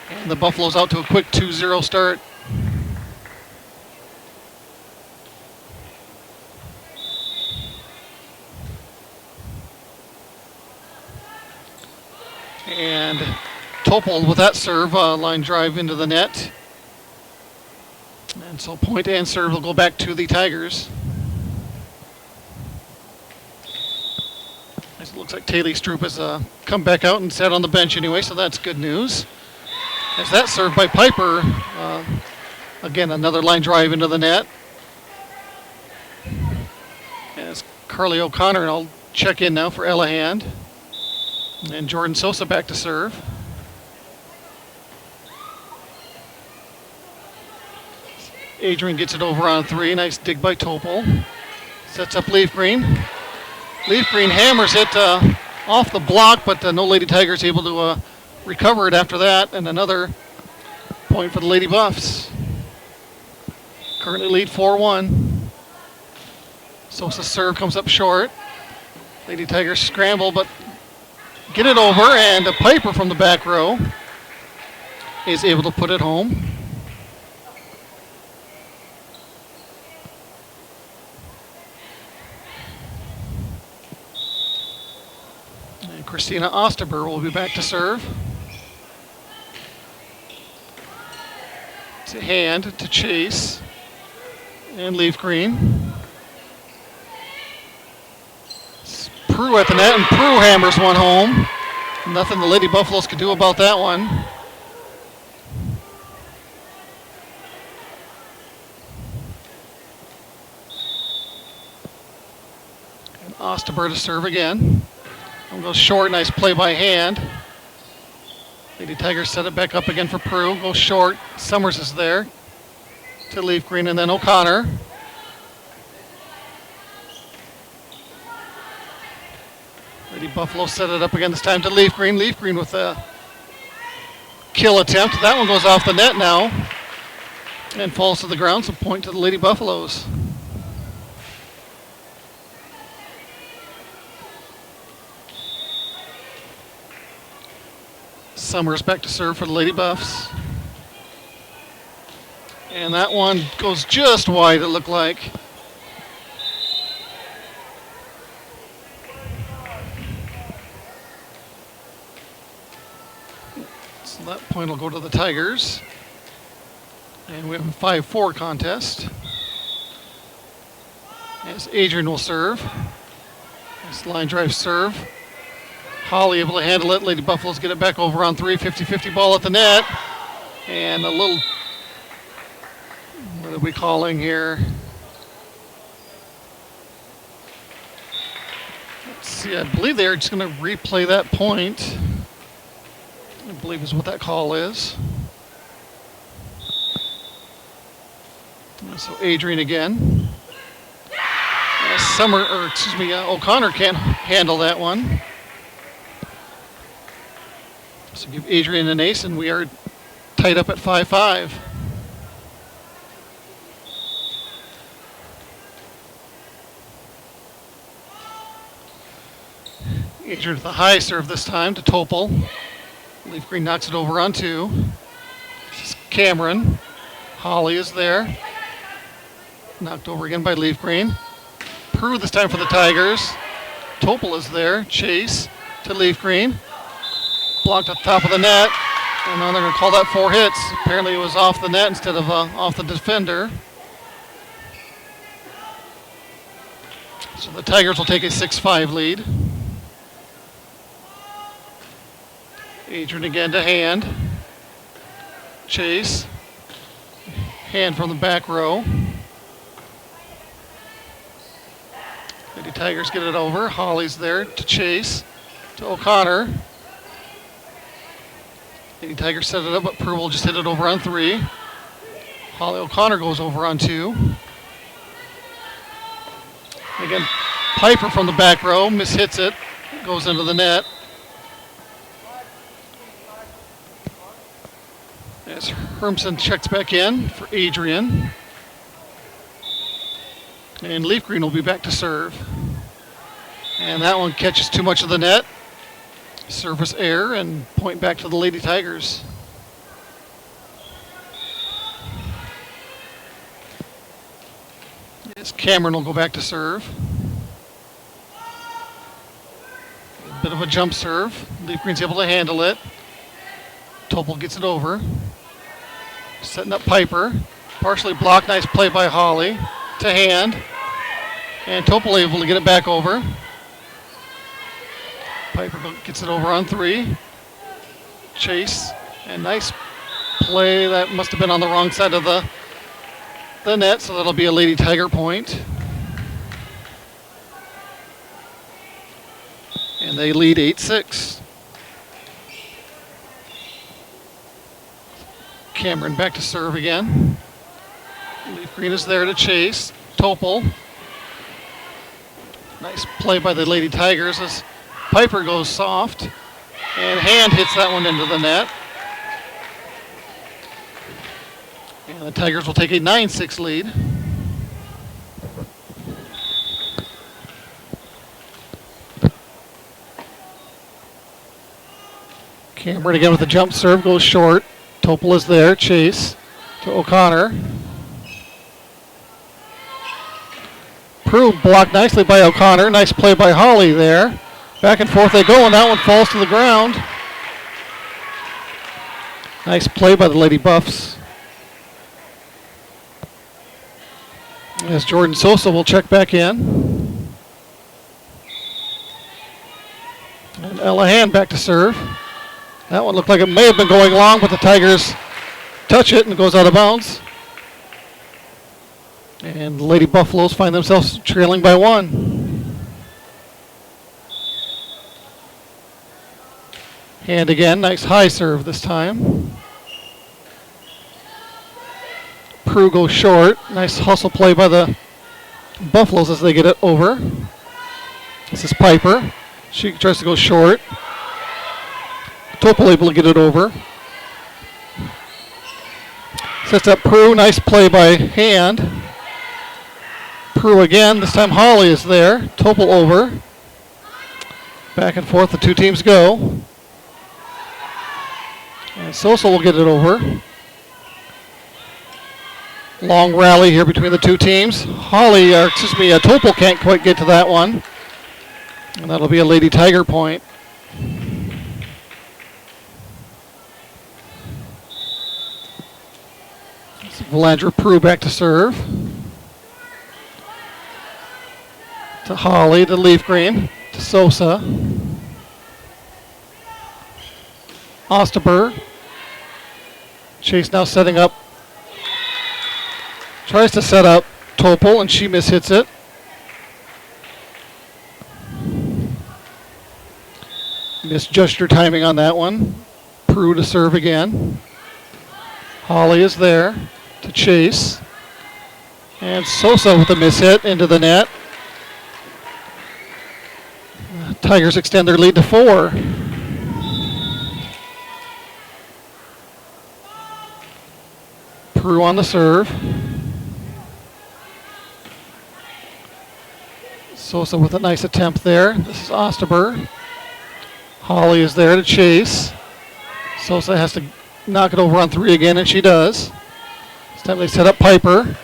And the Buffaloes out to a quick 2-0 start. And Topol with that serve, line drive into the net. And so point and serve will go back to the Tigers. It looks like Taylor Stroop has come back out and sat on the bench anyway, so that's good news. As that serve by Piper, again, another line drive into the net. As Carly O'Connor, and I'll check in now for Ellahand. And Jordan Sosa back to serve. Adrian gets it over on 3. Nice dig by Topol. Sets up Leaf Green. Leaf Green hammers it off the block, but no Lady Tigers able to recover it after that. And another point for the Lady Buffs. Currently lead 4-1. Sosa's serve comes up short. Lady Tigers scramble, but get it over, and a Piper from the back row is able to put it home. And Christina Osterber will be back to serve. To hand, to chase, and Leaf Green. Prue at the net, and Prue hammers one home. Nothing the Lady Buffaloes could do about that one. And Osterber to serve again. One goes short, nice play by hand. Lady Tigers set it back up again for Prue. Goes short, Summers is there. To Leaf Green, and then O'Connor. Lady Buffalo set it up again this time to Leaf Green. Leaf Green with a kill attempt. That one goes off the net now and falls to the ground, so point to the Lady Buffaloes. Summers back to serve for the Lady Buffs. And that one goes just wide, it looked like. So that point will go to the Tigers. And we have a 5-4 contest. As Adrian will serve. Nice line drive serve. Holly able to handle it. Lady Buffaloes get it back over on 3. 50-50 ball at the net. And a little, what are we calling here? Let's see, I believe they're just going to replay that point. I believe is what that call is. So Adrian again. O'Connor can't handle that one. So give Adrian an ace, and we are tied up at 5-5. Adrian with the high serve this time to Topol. Leaf Green knocks it over on 2. This is Cameron. Holly is there. Knocked over again by Leaf Green. Prue this time for the Tigers. Topol is there. Chase to Leaf Green. Blocked at the top of the net. And now they're going to call that 4 hits. Apparently it was off the net instead of off the defender. So the Tigers will take a 6-5 lead. Adrian again to hand. Chase. Hand from the back row. Lady Tigers get it over. Holly's there to Chase. To O'Connor. Lady Tigers set it up, but Prue will just hit it over on 3. Holly O'Connor goes over on 2. Again, Piper from the back row mishits it. Goes into the net. As Hermson checks back in for Adrian. And Leaf Green will be back to serve. And that one catches too much of the net. Service error and point back to the Lady Tigers. Yes, Cameron will go back to serve. Bit of a jump serve. Leaf Green's able to handle it. Topol gets it over. Setting up Piper. Partially blocked. Nice play by Holly. To hand. And Topol able to get it back over. Piper gets it over on 3. Chase. And nice play. That must have been on the wrong side of the net, so that'll be a Lady Tiger point. And they lead 8-6. Cameron back to serve again. Leaf Green is there to chase. Topol. Nice play by the Lady Tigers as Piper goes soft. And Hand hits that one into the net. And the Tigers will take a 9-6 lead. Cameron again with a jump serve, goes short. Topol is there, chase to O'Connor. Prue blocked nicely by O'Connor. Nice play by Holly there. Back and forth they go, and that one falls to the ground. Nice play by the Lady Buffs. As Jordan Sosa will check back in. And Ella Hand back to serve. That one looked like it may have been going long, but the Tigers touch it and it goes out of bounds. And the Lady Buffaloes find themselves trailing by 1. Hand again, nice high serve this time. Prue goes short. Nice hustle play by the Buffaloes as they get it over. This is Piper. She tries to go short. Topol able to get it over. Sets up Prue. Nice play by Hand. Prue again. This time Holly is there. Topol over. Back and forth the two teams go. And Sosa will get it over. Long rally here between the two teams. Topol can't quite get to that one. And that'll be a Lady Tiger point. Valandra Prue back to serve. To Holly, to Leaf Green, to Sosa. Osterberg. Chase now setting up. Tries to set up Topol, and she mishits it. Misjudged her timing on that one. Prue to serve again. Holly is there to chase. And Sosa with a mishit into the net. Tigers extend their lead to 4. Prue on the serve. Sosa with a nice attempt there. This is Osterberg. Holly is there to chase. Sosa has to knock it over on 3 again, and she does. This time they set up Piper.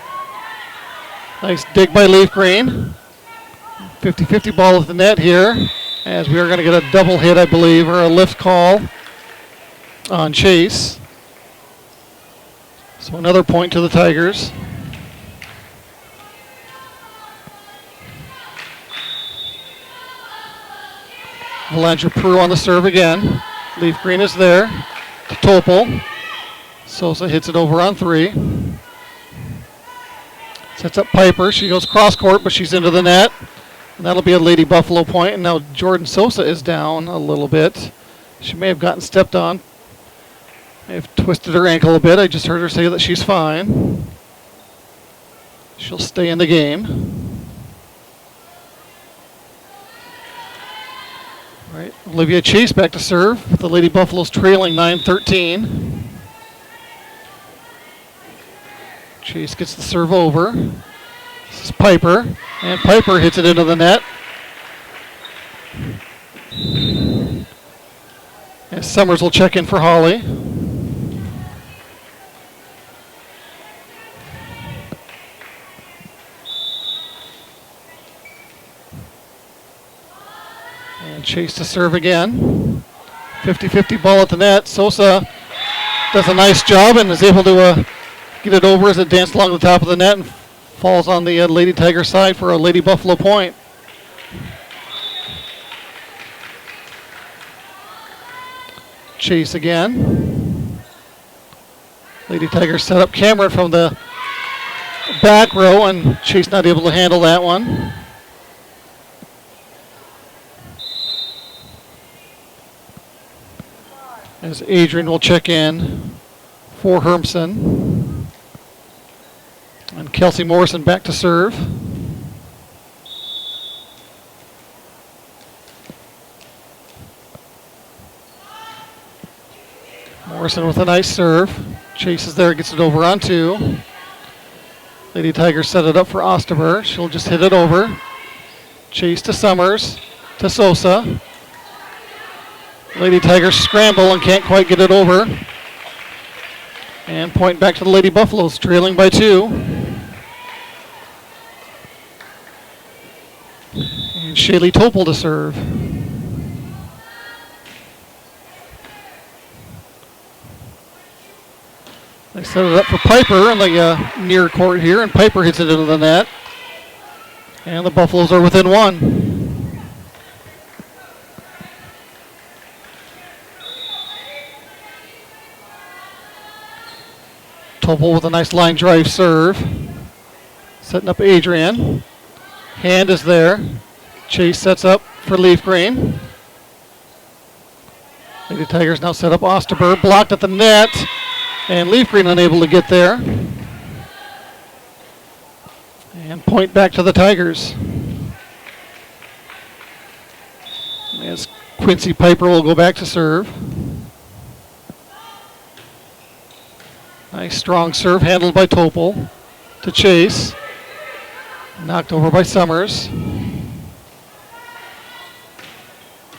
Nice dig by Leaf Green. 50-50 ball at the net here, as we are going to get a double hit, I believe, or a lift call on Chase. So another point to the Tigers. Valandra Prue on the serve again. Leaf Green is there to Topol. Sosa hits it over on 3. Sets up Piper. She goes cross court, but she's into the net. And that'll be a Lady Buffalo point. And now Jordan Sosa is down a little bit. She may have gotten stepped on. May have twisted her ankle a bit. I just heard her say that she's fine. She'll stay in the game. All right, Olivia Chase back to serve with the Lady Buffaloes trailing 9-13. Chase gets the serve over. This is Piper, and Piper hits it into the net. And Summers will check in for Holly. And Chase to serve again. 50-50 ball at the net. Sosa does a nice job and is able to get it over as it dances along the top of the net and falls on the Lady Tiger side for a Lady Buffalo point. Chase again. Lady Tigers set up Cameron from the back row, and Chase not able to handle that one. As Adrian will check in for Hermson. And Kelsey Morrison back to serve. Morrison with a nice serve. Chase is there, gets it over on 2. Lady Tigers set it up for Osterberg. She'll just hit it over. Chase to Summers, to Sosa. Lady Tigers scramble and can't quite get it over. And point back to the Lady Buffaloes, trailing by 2. And Shaylee Topol to serve. They set it up for Piper in the near court here, and Piper hits it into the net. And the Buffaloes are within 1. Topol with a nice line drive serve. Setting up Adrian. Hand is there. Chase sets up for Leaf Green. Lady Tigers now set up Osterberg. Blocked at the net. And Leaf Green unable to get there. And point back to the Tigers. As Quincy Piper will go back to serve. Nice strong serve handled by Topol to Chase. Knocked over by Summers.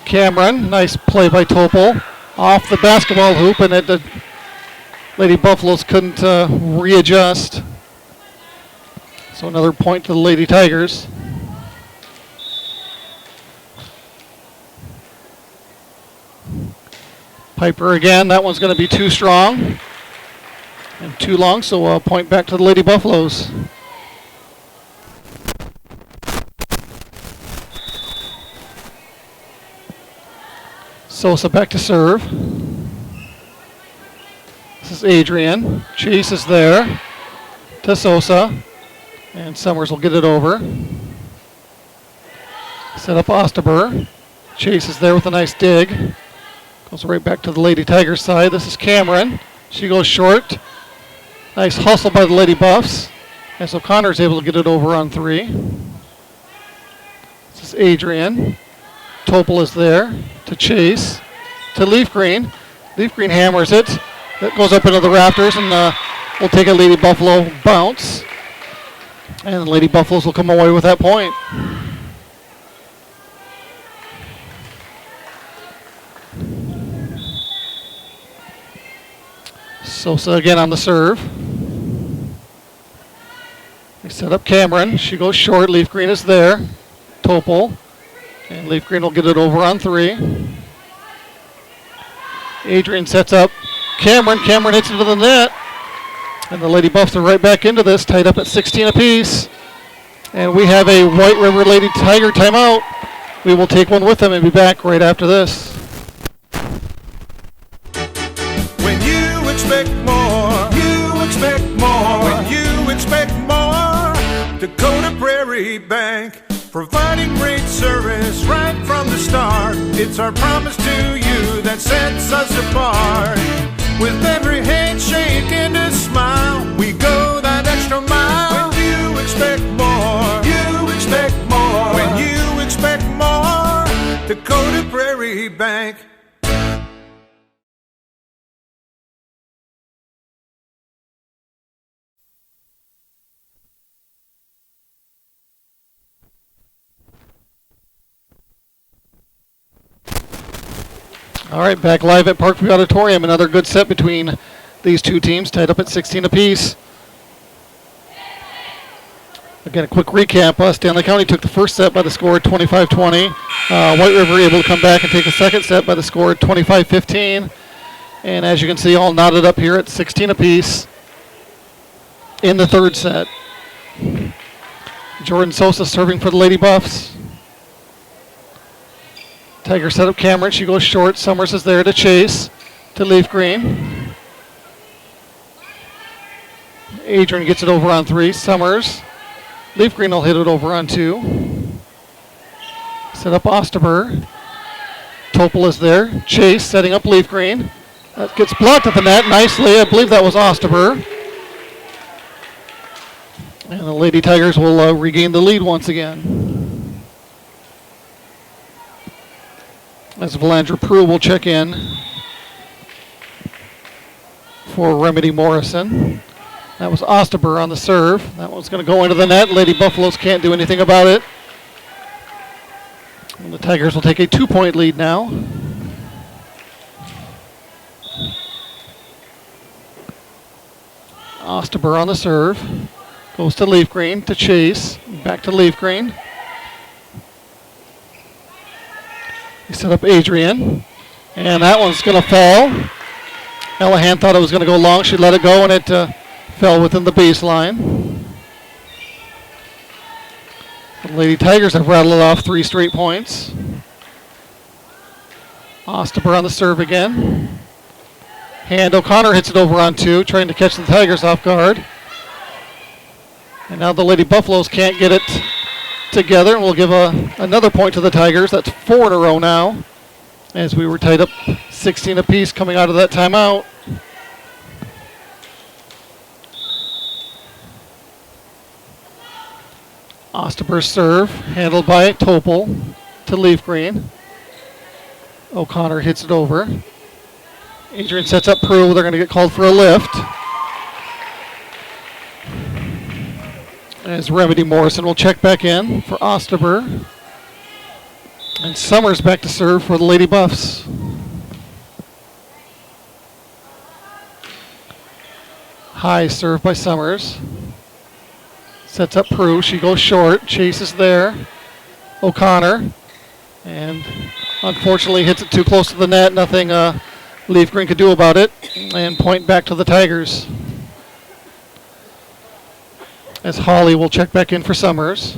Cameron, nice play by Topol. Off the basketball hoop, and the Lady Buffaloes couldn't readjust. So another point to the Lady Tigers. Piper again, that one's going to be too strong and too long, so a point back to the Lady Buffaloes. Sosa back to serve. This is Adrian. Chase is there to Sosa. And Summers will get it over. Set up Osterberg. Chase is there with a nice dig. Goes right back to the Lady Tigers side. This is Cameron. She goes short. Nice hustle by the Lady Buffs. As O'Connor's able to get it over on 3. This is Adrian. Topol is there to Chase. To Leaf Green. Leaf Green hammers it. That goes up into the rafters, and we'll take a Lady Buffalo bounce. And the Lady Buffaloes will come away with that point. Sosa again on the serve. They set up Cameron. She goes short. Leaf Green is there. Topol. And Leaf Green will get it over on 3. Adrian sets up Cameron. Cameron hits into the net. And the Lady Buffs are right back into this, tied up at 16 apiece. And we have a White River Lady Tiger timeout. We will take one with them and be back right after this. When you expect more, you expect more. When you expect more, Dakota Prairie Bank, providing great service right from the start. It's our promise to you that sets us apart. With every handshake and a smile, we go that extra mile. When you expect more, you expect more. When you expect more, Dakota Prairie Bank. All right, back live at Parkview Auditorium. Another good set between these two teams, tied up at 16 apiece. Again, a quick recap. Stanley County took the first set by the score of 25-20. White River able to come back and take the second set by the score 25-15. And as you can see, all knotted up here at 16 apiece in the third set. Jordan Sosa serving for the Lady Buffs. Tiger set up Cameron. She goes short. Summers is there to chase to Leaf Green. Adrian gets it over on 3. Summers. Leaf Green will hit it over on 2. Set up Osterberg. Topol is there. Chase setting up Leaf Green. That gets blocked at the net nicely. I believe that was Osterberg. And the Lady Tigers will regain the lead once again. As Valandra Prue will check in for Remedy Morrison. That was Osterberg on the serve. That one's going to go into the net. Lady Buffaloes can't do anything about it. And the Tigers will take a 2-point lead now. Osterberg on the serve. Goes to Leaf Green to chase. Back to Leaf Green. He set up Adrian. And that one's going to fall. Ellahan thought it was going to go long. She let it go, and it fell within the baseline. The Lady Tigers have rattled off 3 straight points. Osterberg on the serve again. And O'Connor hits it over on 2, trying to catch the Tigers off guard. And now the Lady Buffaloes can't get it together. We'll give another point to the Tigers. That's 4 in a row now, as we were tied up 16 apiece coming out of that timeout. Osterberg serve, handled by Topol to Leaf Green. O'Connor hits it over. Adrian sets up Prue. They're going to get called for a lift. As Remedy Morrison will check back in for Osterberg. And Summers back to serve for the Lady Buffs. High serve by Summers. Sets up Prue. She goes short. Chase is there. O'Connor. And unfortunately hits it too close to the net. Nothing Leaf Green could do about it. And point back to the Tigers. As Hawley will check back in for Summers.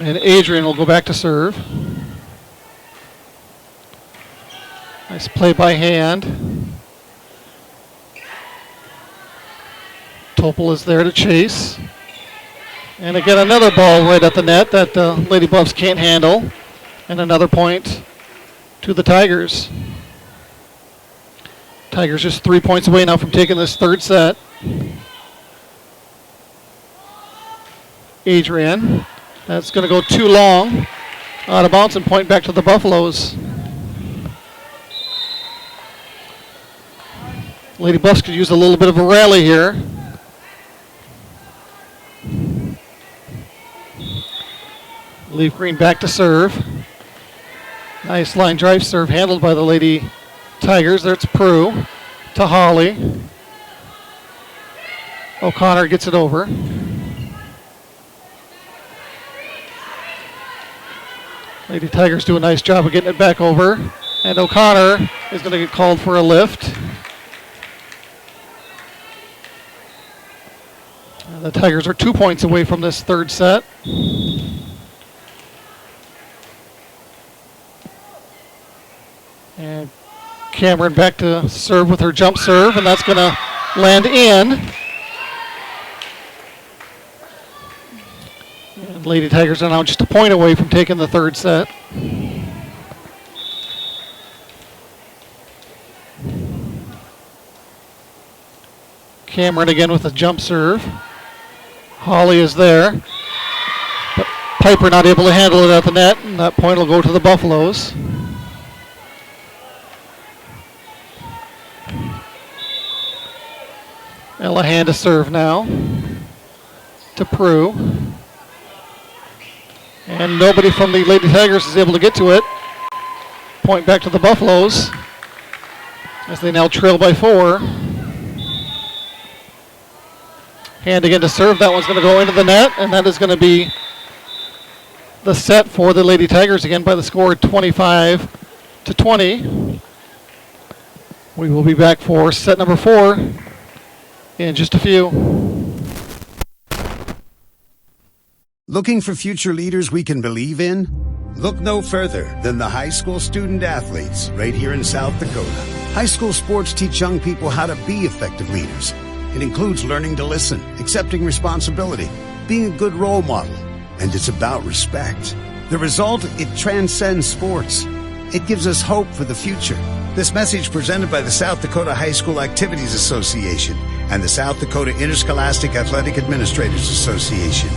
And Adrian will go back to serve. Nice play by hand. Topol is there to chase. And again, another ball right at the net that Lady Buffs can't handle. And another point to the Tigers. Tigers just 3 points away now from taking this third set. Adrian. That's going to go too long. Out of bounds and point back to the Buffaloes. Lady Buffs could use a little bit of a rally here. Leaf Green back to serve. Nice line drive serve handled by the Lady Tigers. There's Prue to Hawley. O'Connor gets it over. Lady Tigers do a nice job of getting it back over. And O'Connor is going to get called for a lift. And the Tigers are 2 points away from this third set. And Cameron back to serve with her jump serve, and that's going to land in. And Lady Tigers are now just a point away from taking the third set. Cameron again with a jump serve. Hawley is there, but Piper not able to handle it at the net, and that point will go to the Buffaloes. Ellahan to serve now to Prue. And nobody from the Lady Tigers is able to get to it. Point back to the Buffaloes as they now trail by 4. Hand again to serve. That one's going to go into the net, and that is going to be the set for the Lady Tigers again by the score 25-20. We will be back for set number 4 in just a few. Looking for future leaders we can believe in? Look no further than the high school student athletes right here in South Dakota. High school sports teach young people how to be effective leaders. It includes learning to listen, accepting responsibility, being a good role model, and it's about respect. The result, it transcends sports. It gives us hope for the future. This message presented by the South Dakota High School Activities Association and the South Dakota Interscholastic Athletic Administrators Association.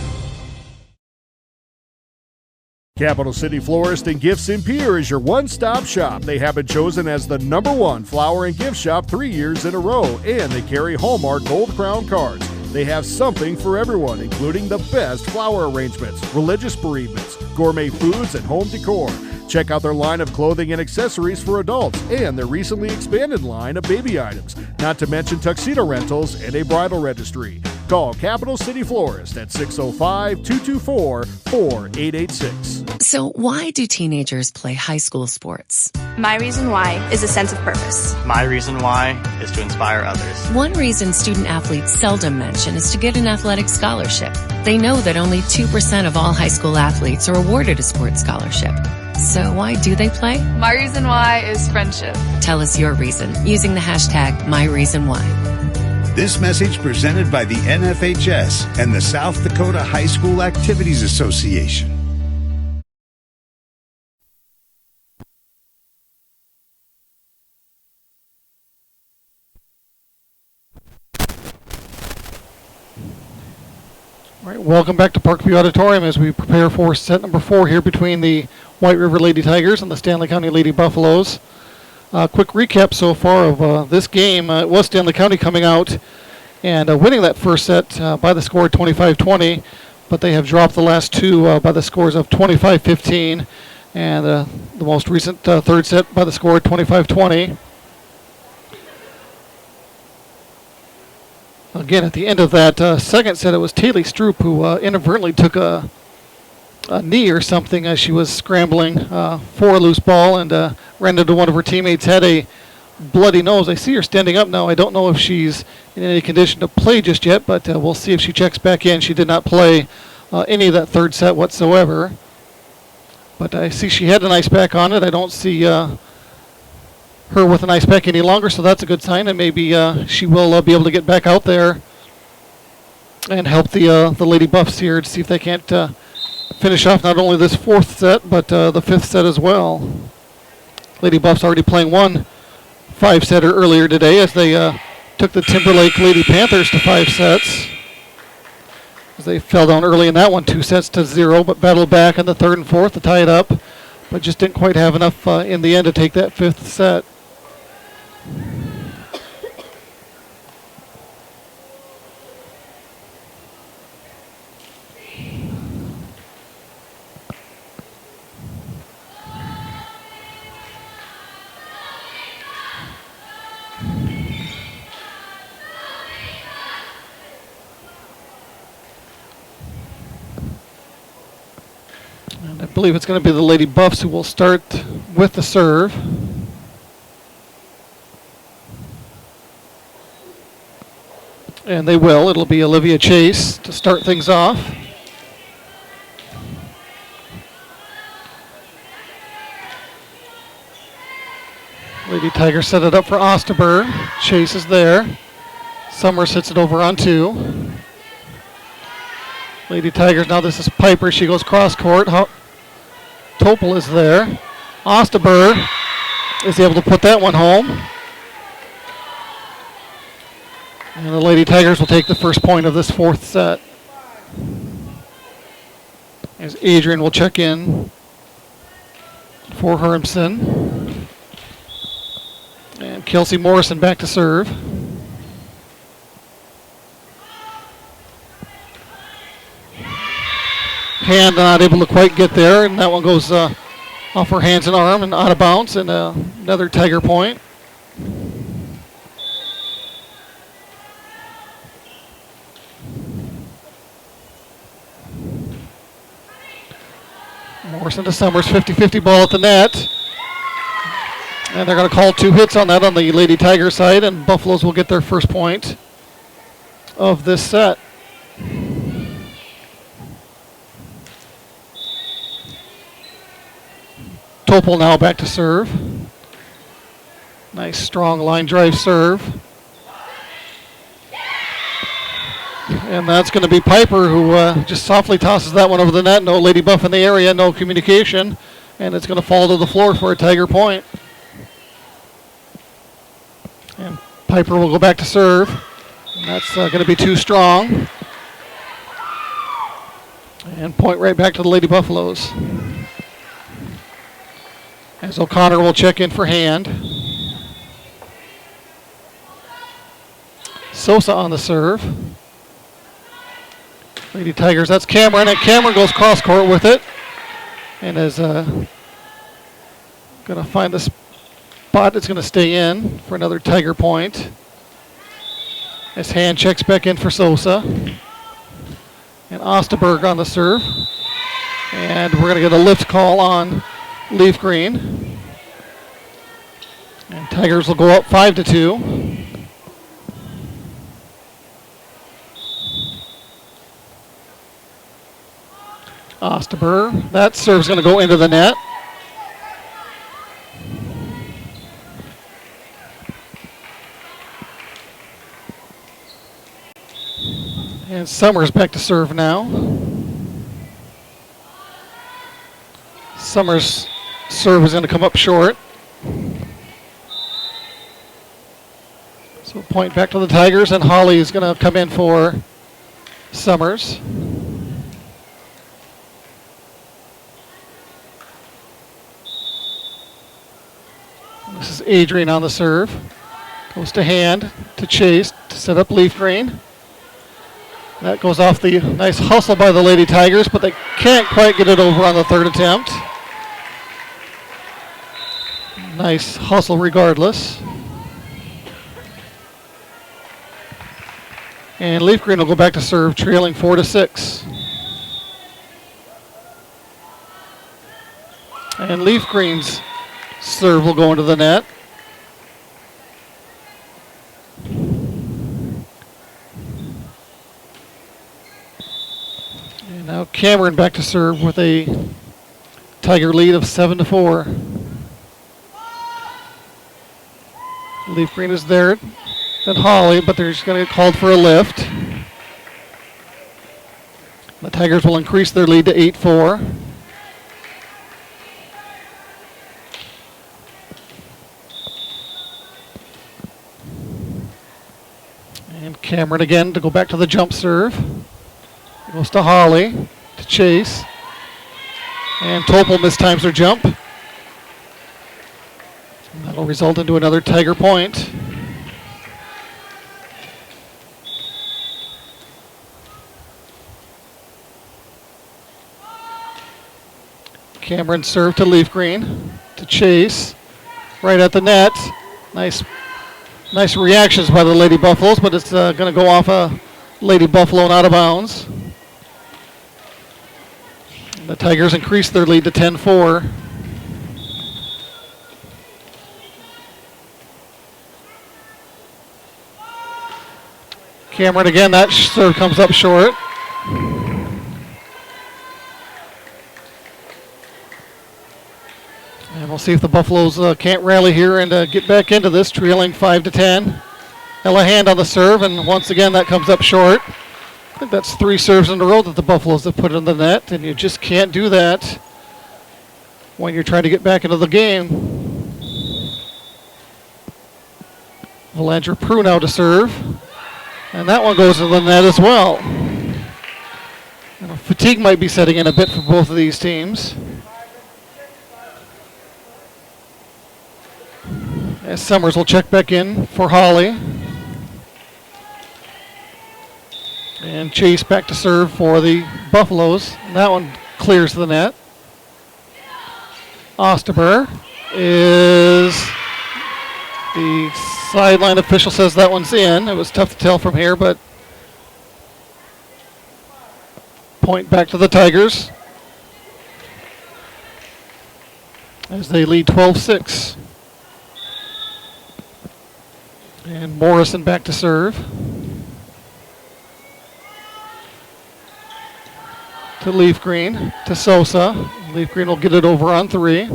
Capital City Florist and Gifts in Pierre is your one-stop shop. They have been chosen as the #1 flower and gift shop 3 years in a row, and they carry Hallmark Gold Crown cards. They have something for everyone, including the best flower arrangements, religious bereavements, gourmet foods, and home decor. Check out their line of clothing and accessories for adults and their recently expanded line of baby items, not to mention tuxedo rentals and a bridal registry. Call Capital City Florist at 605-224-4886. So why do teenagers play high school sports? My reason why is a sense of purpose. My reason why is to inspire others. One reason student athletes seldom mention is to get an athletic scholarship. They know that only 2% of all high school athletes are awarded a sports scholarship. So why do they play? My reason why is friendship. Tell us your reason using the hashtag #MyReasonWhy. This message presented by the NFHS and the South Dakota High School Activities Association. All right, welcome back to Parkview Auditorium as we prepare for set number 4 here between the White River Lady Tigers and the Stanley County Lady Buffaloes. Quick recap so far of this game. It was Stanley County coming out and winning that first set by the score of 25-20, but they have dropped the last two by the scores of 25-15, and the most recent third set by the score of 25-20. Again, at the end of that second set, it was Taylor Stroop who inadvertently took a knee or something as she was scrambling for a loose ball and ran into one of her teammates, had a bloody nose. I see her standing up now. I don't know if she's in any condition to play just yet, but we'll see if she checks back in. She did not play any of that third set whatsoever. But I see she had an ice pack on it. I don't see her with an ice pack any longer, so that's a good sign, and maybe she will be able to get back out there and help the Lady Buffs here to see if they can't finish off not only this fourth set, but the fifth set as well. Lady Buffs already playing one 5-setter earlier today as they took the Timberlake Lady Panthers to 5 sets. As they fell down early in that one, 2-0, but battled back in the third and fourth to tie it up, but just didn't quite have enough in the end to take that fifth set. And I believe it's going to be the Lady Buffs who will start with the serve. And they will. It'll be Olivia Chase to start things off. Lady Tigers set it up for Osterberg. Chase is there. Summers hits it over on 2. Lady Tigers, now this is Piper. She goes cross court. Topel is there. Osterberg is able to put that one home. And the Lady Tigers will take the first point of this fourth set. As Adrian will check in for Hermson. And Kelsey Morrison back to serve. Hand not able to quite get there, and that one goes off her hands and arm and out of bounds, and another Tiger point. Morrison to Summers, 50-50 ball at the net. And they're going to call 2 hits on that on the Lady Tiger side, and Buffaloes will get their first point of this set. Topol now back to serve. Nice strong line drive serve. And that's going to be Piper, who just softly tosses that one over the net. No Lady Buff in the area, no communication. And it's going to fall to the floor for a Tiger point. And Piper will go back to serve. And that's going to be too strong. And point right back to the Lady Buffaloes. As O'Connor will check in for hand. Sosa on the serve. Lady Tigers, that's Cameron, and Cameron goes cross court with it. And is going to find the spot that's going to stay in for another Tiger point. As hand checks back in for Sosa. And Osterberg on the serve. And we're going to get a lift call on Leaf Green. And Tigers will go up 5-2. Osterberg, that serve's going to go into the net. And Summers back to serve now. Summers' serve is going to come up short. So point back to the Tigers, and Holly is going to come in for Summers. This is Adrian on the serve. Goes to hand, to Chase, to set up Leaf Green. That goes off the nice hustle by the Lady Tigers, but they can't quite get it over on the third attempt. Nice hustle regardless. And Leaf Green will go back to serve, trailing 4-6. And Leaf Green's serve will go into the net. And now Cameron back to serve with a Tiger lead of 7-4. Leaf Green is there, then Holly, but they're just going to get called for a lift. The Tigers will increase their lead to 8-4. And Cameron again to go back to the jump serve. Goes to Holly, to Chase. And Topol mistimes their jump. And that'll result into another Tiger point. Cameron serve to Leaf Green, to Chase. Right at the net. Nice reactions by the Lady Buffaloes, but it's going to go off a Lady Buffalo and out of bounds. The Tigers increase their lead to 10-4. Cameron again, that serve comes up short. And we'll see if the Buffaloes can't rally here and get back into this, trailing 5-10. Ella Hand on the serve, and once again that comes up short. I think that's 3 serves in a row that the Buffaloes have put in the net, and you just can't do that when you're trying to get back into the game. Valandra Prue now to serve, and that one goes to the net as well. Fatigue might be setting in a bit for both of these teams. As Summers will check back in for Holly. And Chase back to serve for the Buffaloes. And that one clears the net. Osterberg is... The sideline official says that one's in. It was tough to tell from here, but... Point back to the Tigers. as they lead 12-6. And Morrison back to serve. To Leaf Green, to Sosa. Leaf Green will get it over on 3.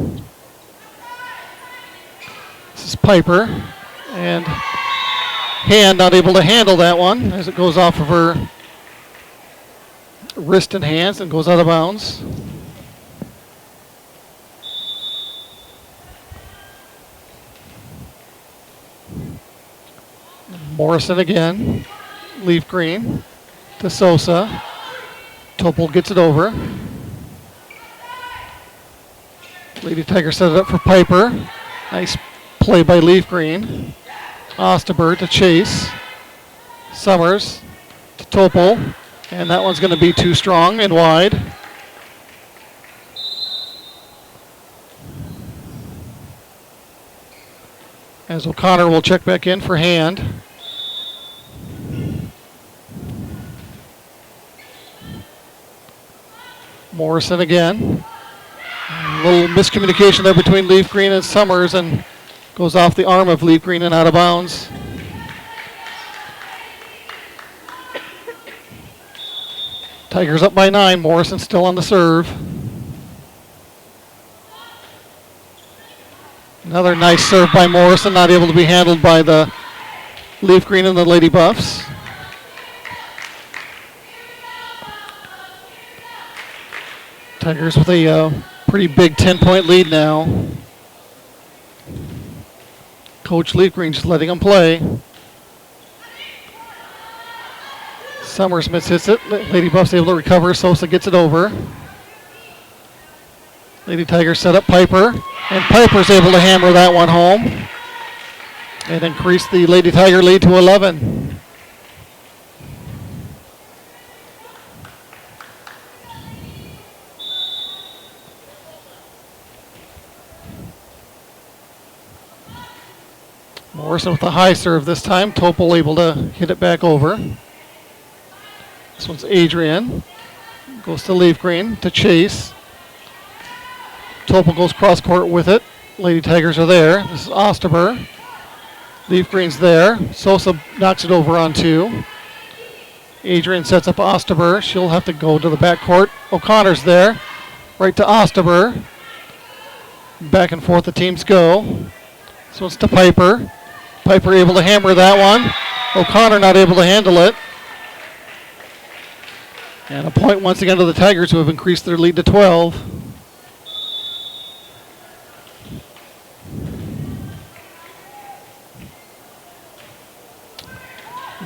This is Piper. And Hand not able to handle that one as it goes off of her wrist and hands and goes out of bounds. Morrison again. Leaf Green to Sosa. Topol gets it over. Lady Tiger set it up for Piper. Nice play by Leaf Green. Osterberg to Chase. Summers to Topol. And that one's going to be too strong and wide. As O'Connor will check back in for Hand. Morrison again. A little miscommunication there between Leaf Green and Summers, and goes off the arm of Leaf Green and out of bounds. Tigers up by 9. Morrison still on the serve. Another nice serve by Morrison, not able to be handled by the Leaf Green and the Lady Buffs. Tigers with a pretty big 10-point lead now. Coach Leaf Green just letting them play. Summersmith hits it. Lady Buff's able to recover. Sosa gets it over. Lady Tigers set up Piper. And Piper's able to hammer that one home. And increase the Lady Tiger lead to 11. Morrison with a high serve this time. Topol able to hit it back over. This one's Adrian. Goes to Leaf Green to Chase. Topol goes cross court with it. Lady Tigers are there. This is Osterberg. Leaf Green's there. Sosa knocks it over on 2. Adrian sets up Osterberg. She'll have to go to the back court. O'Connor's there. Right to Osterberg. Back and forth the teams go. This one's to Piper. Piper able to hammer that one. O'Connor not able to handle it. And a point once again to the Tigers, who have increased their lead to 12.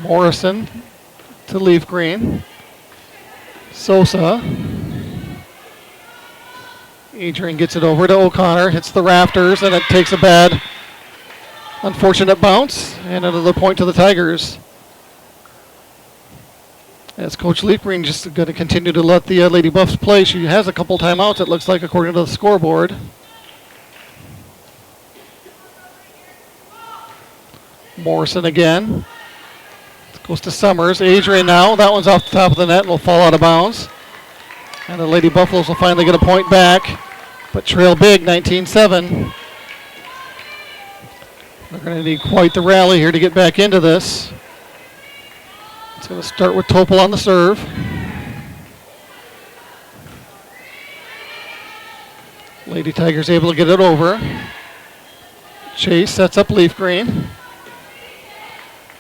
Morrison to Leaf Green. Sosa. Adrian gets it over to O'Connor, hits the rafters, and it takes a bad, unfortunate bounce, and another point to the Tigers. As Coach Leaf Green just going to continue to let the Lady Buffs play. She has a couple timeouts, it looks like, according to the scoreboard. Morrison again. Goes to Summers. Adrian now. That one's off the top of the net and will fall out of bounds. And the Lady Buffaloes will finally get a point back, but trail big, 19-7. They're going to need quite the rally here to get back into this. It's going to start with Topol on the serve. Lady Tigers able to get it over. Chase sets up Leaf Green.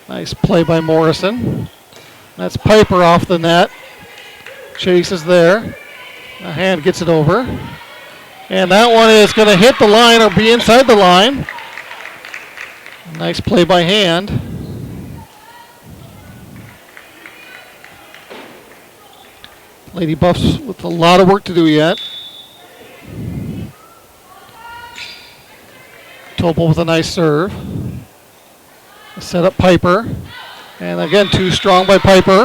Nice play by Morrison. That's Piper off the net. Chase is there. A Hand gets it over. And that one is going to hit the line or be inside the line. Nice play by Hand. Lady Buffs with a lot of work to do yet. Topol with a nice serve. Set up Piper. And again, too strong by Piper.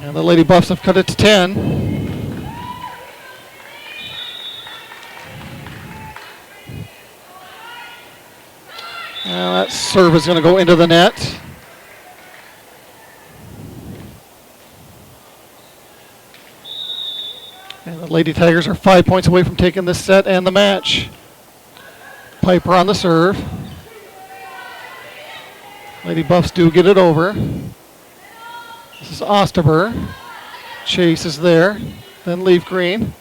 And the Lady Buffs have cut it to 10. And that serve is going to go into the net. And the Lady Tigers are 5 points away from taking this set and the match. Piper on the serve. Lady Buffs do get it over. This is Osterber. Chase is there. Then Leaf Green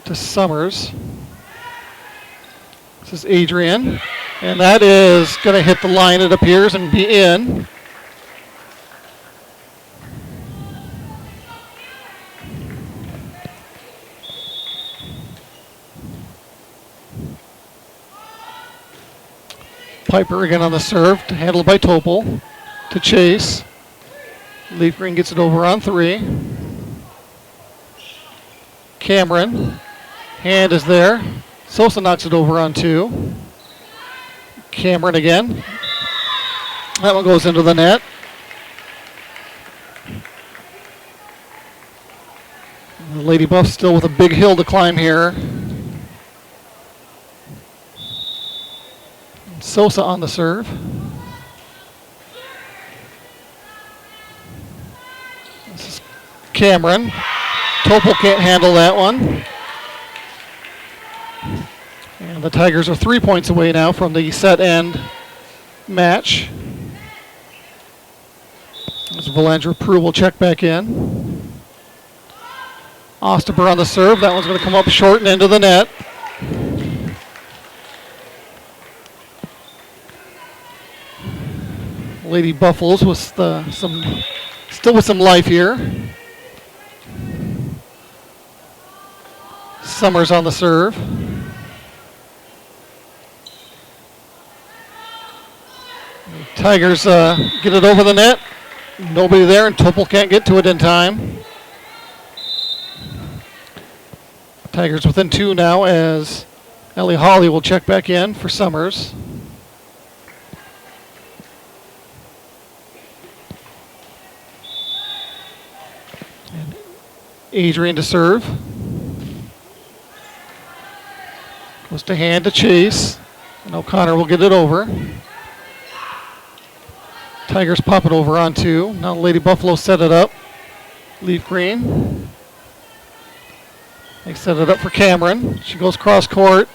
to Summers. This is Adrian. And that is going to hit the line, it appears, and be in. Piper again on the serve, handled by Topol. To Chase. Leaf Green gets it over on 3. Cameron. Hand is there. Sosa knocks it over on 2. Cameron again. That one goes into the net. The Lady Buffs still with a big hill to climb here. Sosa on the serve. This is Cameron. Topol can't handle that one. And the Tigers are 3 points away now from the set end match. As Valandra Prue will check back in. Osterber on the serve. That one's going to come up short and into the net. Lady Buffaloes with still with some life here. Summers on the serve. Tigers get it over the net. Nobody there, and Topol can't get to it in time. Tigers within 2 now as Ellie Hawley will check back in for Summers. And Adrian to serve. Goes to hand to Chase, and O'Connor will get it over. Tigers pop it over on 2. Now Lady Buffalo set it up. Leaf Green. They set it up for Cameron. She goes cross court.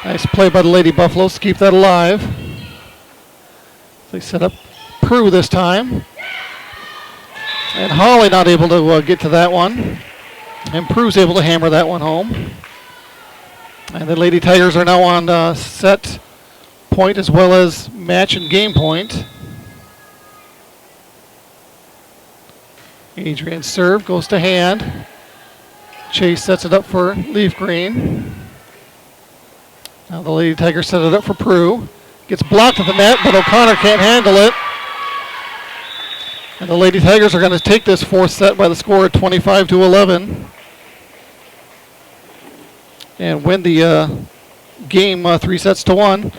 Nice play by the Lady Buffaloes to keep that alive. They set up Prue this time. And Hawley not able to get to that one. And Prue's able to hammer that one home. And the Lady Tigers are now on set point as well as match and game point. Adrian's serve goes to hand. Chase sets it up for Leaf Green. Now the Lady Tigers set it up for Prue. Gets blocked at the net, but O'Connor can't handle it. And the Lady Tigers are going to take this 4th set by the score of 25-11. And win the game 3-1.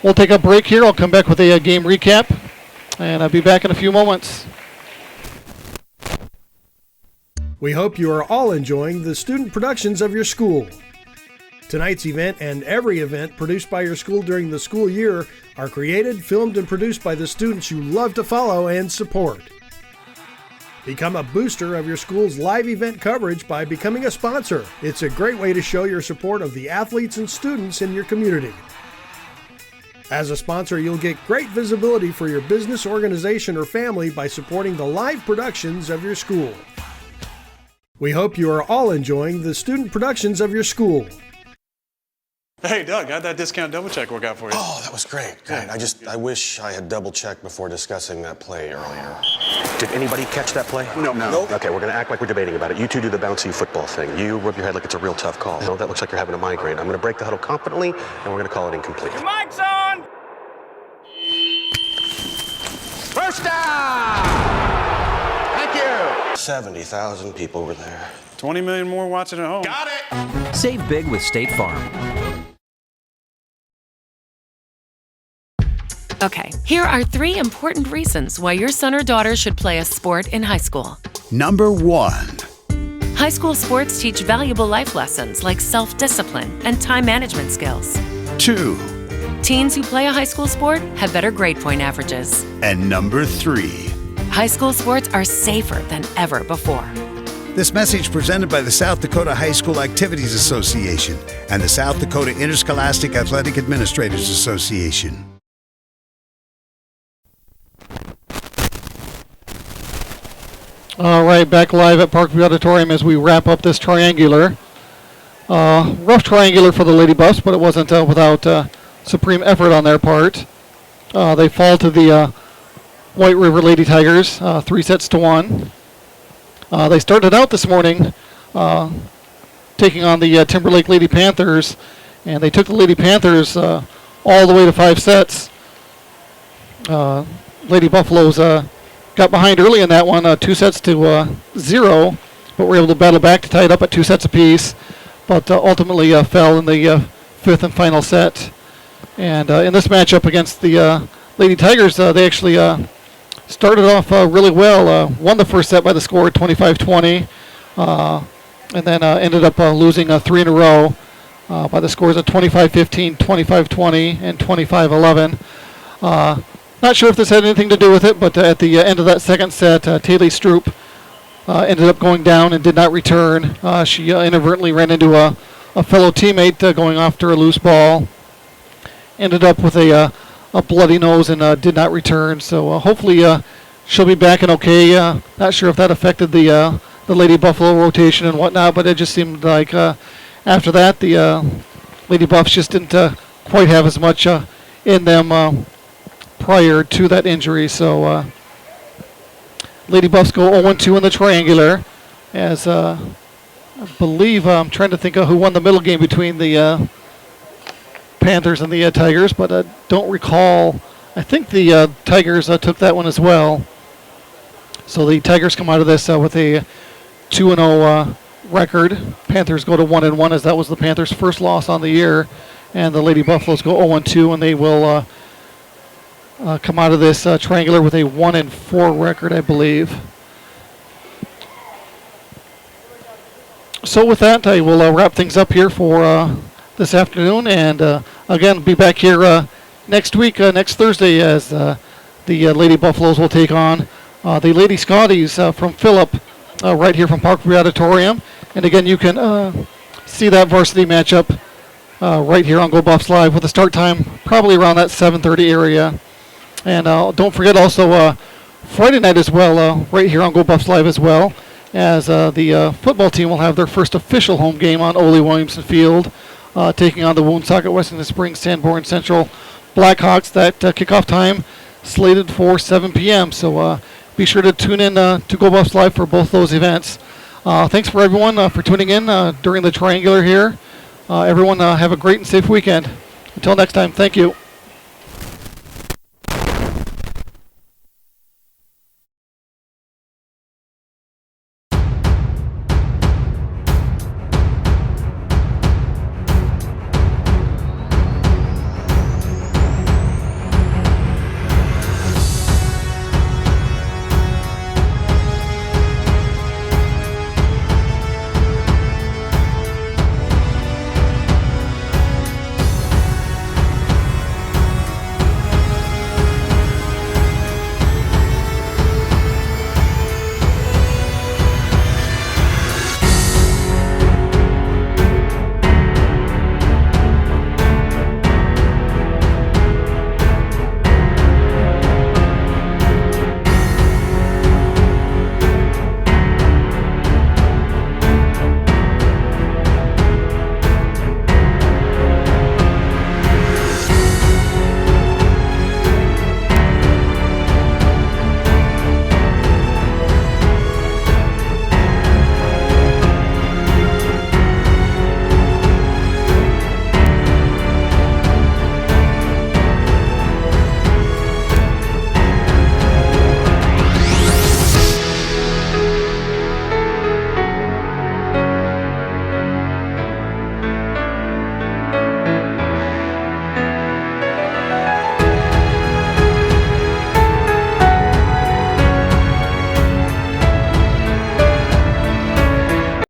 We'll take a break here. I'll come back with a game recap, and I'll be back in a few moments. We hope you are all enjoying the student productions of your school. Tonight's event and every event produced by your school during the school year are created, filmed, and produced by the students you love to follow and support. Become a booster of your school's live event coverage by becoming a sponsor. It's a great way to show your support of the athletes and students in your community. As a sponsor, you'll get great visibility for your business, organization, or family by supporting the live productions of your school. We hope you are all enjoying the student productions of your school. Hey, Doug, how'd that discount double check work out for you? Oh, that was great. I wish I had double checked before discussing that play earlier. Did anybody catch that play? No. Okay, we're going to act like we're debating about it. You two do the bouncy football thing. You rub your head like it's a real tough call. No, that looks like you're having a migraine. I'm going to break the huddle confidently, and we're going to call it incomplete. Your mic's on! First down! Thank you! 70,000 people were there. 20 million more watching at home. Got it! Save big with State Farm. Okay, here are 3 important reasons why your son or daughter should play a sport in high school. Number 1. High school sports teach valuable life lessons like self-discipline and time management skills. 2. Teens who play a high school sport have better grade point averages. And number 3. High school sports are safer than ever before. This message presented by the South Dakota High School Activities Association and the South Dakota Interscholastic Athletic Administrators Association. All right, back live at Parkview Auditorium as we wrap up this triangular. Rough triangular for the Lady Buffs, but it wasn't without supreme effort on their part. They fall to the White River Lady Tigers, 3-1. They started out this morning taking on the Timberlake Lady Panthers, and they took the Lady Panthers all the way to 5 sets. Lady Buffaloes got behind early in that one, 2-0, but were able to battle back to tie it up at 2 sets apiece, but ultimately fell in the 5th and final set. And in this matchup against the Lady Tigers, they actually started off really well, won the first set by the score 25-20, and then ended up losing 3 in a row by the scores of 25-15, 25-20, and 25-11. Not sure if this had anything to do with it, but at the end of that second set, Taylor Stroop ended up going down and did not return. She inadvertently ran into a fellow teammate going after a loose ball. Ended up with a bloody nose and did not return. So hopefully she'll be back and okay. Not sure if that affected the Lady Buffalo rotation and whatnot, but it just seemed like after that the Lady Buffs just didn't quite have as much in them prior to that injury. So Lady Buffs go 0-2 in the triangular, as I believe I'm trying to think of who won the middle game between the Panthers and the Tigers, but I don't recall. I think the Tigers took that one as well. So the Tigers come out of this with a 2-0 record. Panthers go to 1-1, as that was the Panthers' first loss on the year, and the Lady Buffaloes go 0-2, and they will come out of this triangular with a 1-4 record, I believe. So with that, I will wrap things up here for this afternoon, and again, be back here next week, next Thursday, as the Lady Buffaloes will take on the Lady Scotties from Phillip, right here from Parkview Auditorium. And again, you can see that varsity matchup right here on Go Buffs Live, with a start time probably around that 7:30 area. And don't forget also Friday night as well, right here on Go Buffs Live as well, as the football team will have their first official home game on Ole Williamson Field, taking on the Woonsocket Western Springs Sanborn Central Blackhawks. That kickoff time slated for 7 p.m. So be sure to tune in to Go Buffs Live for both those events. Thanks for everyone for tuning in during the triangular here. Everyone have a great and safe weekend. Until next time, thank you.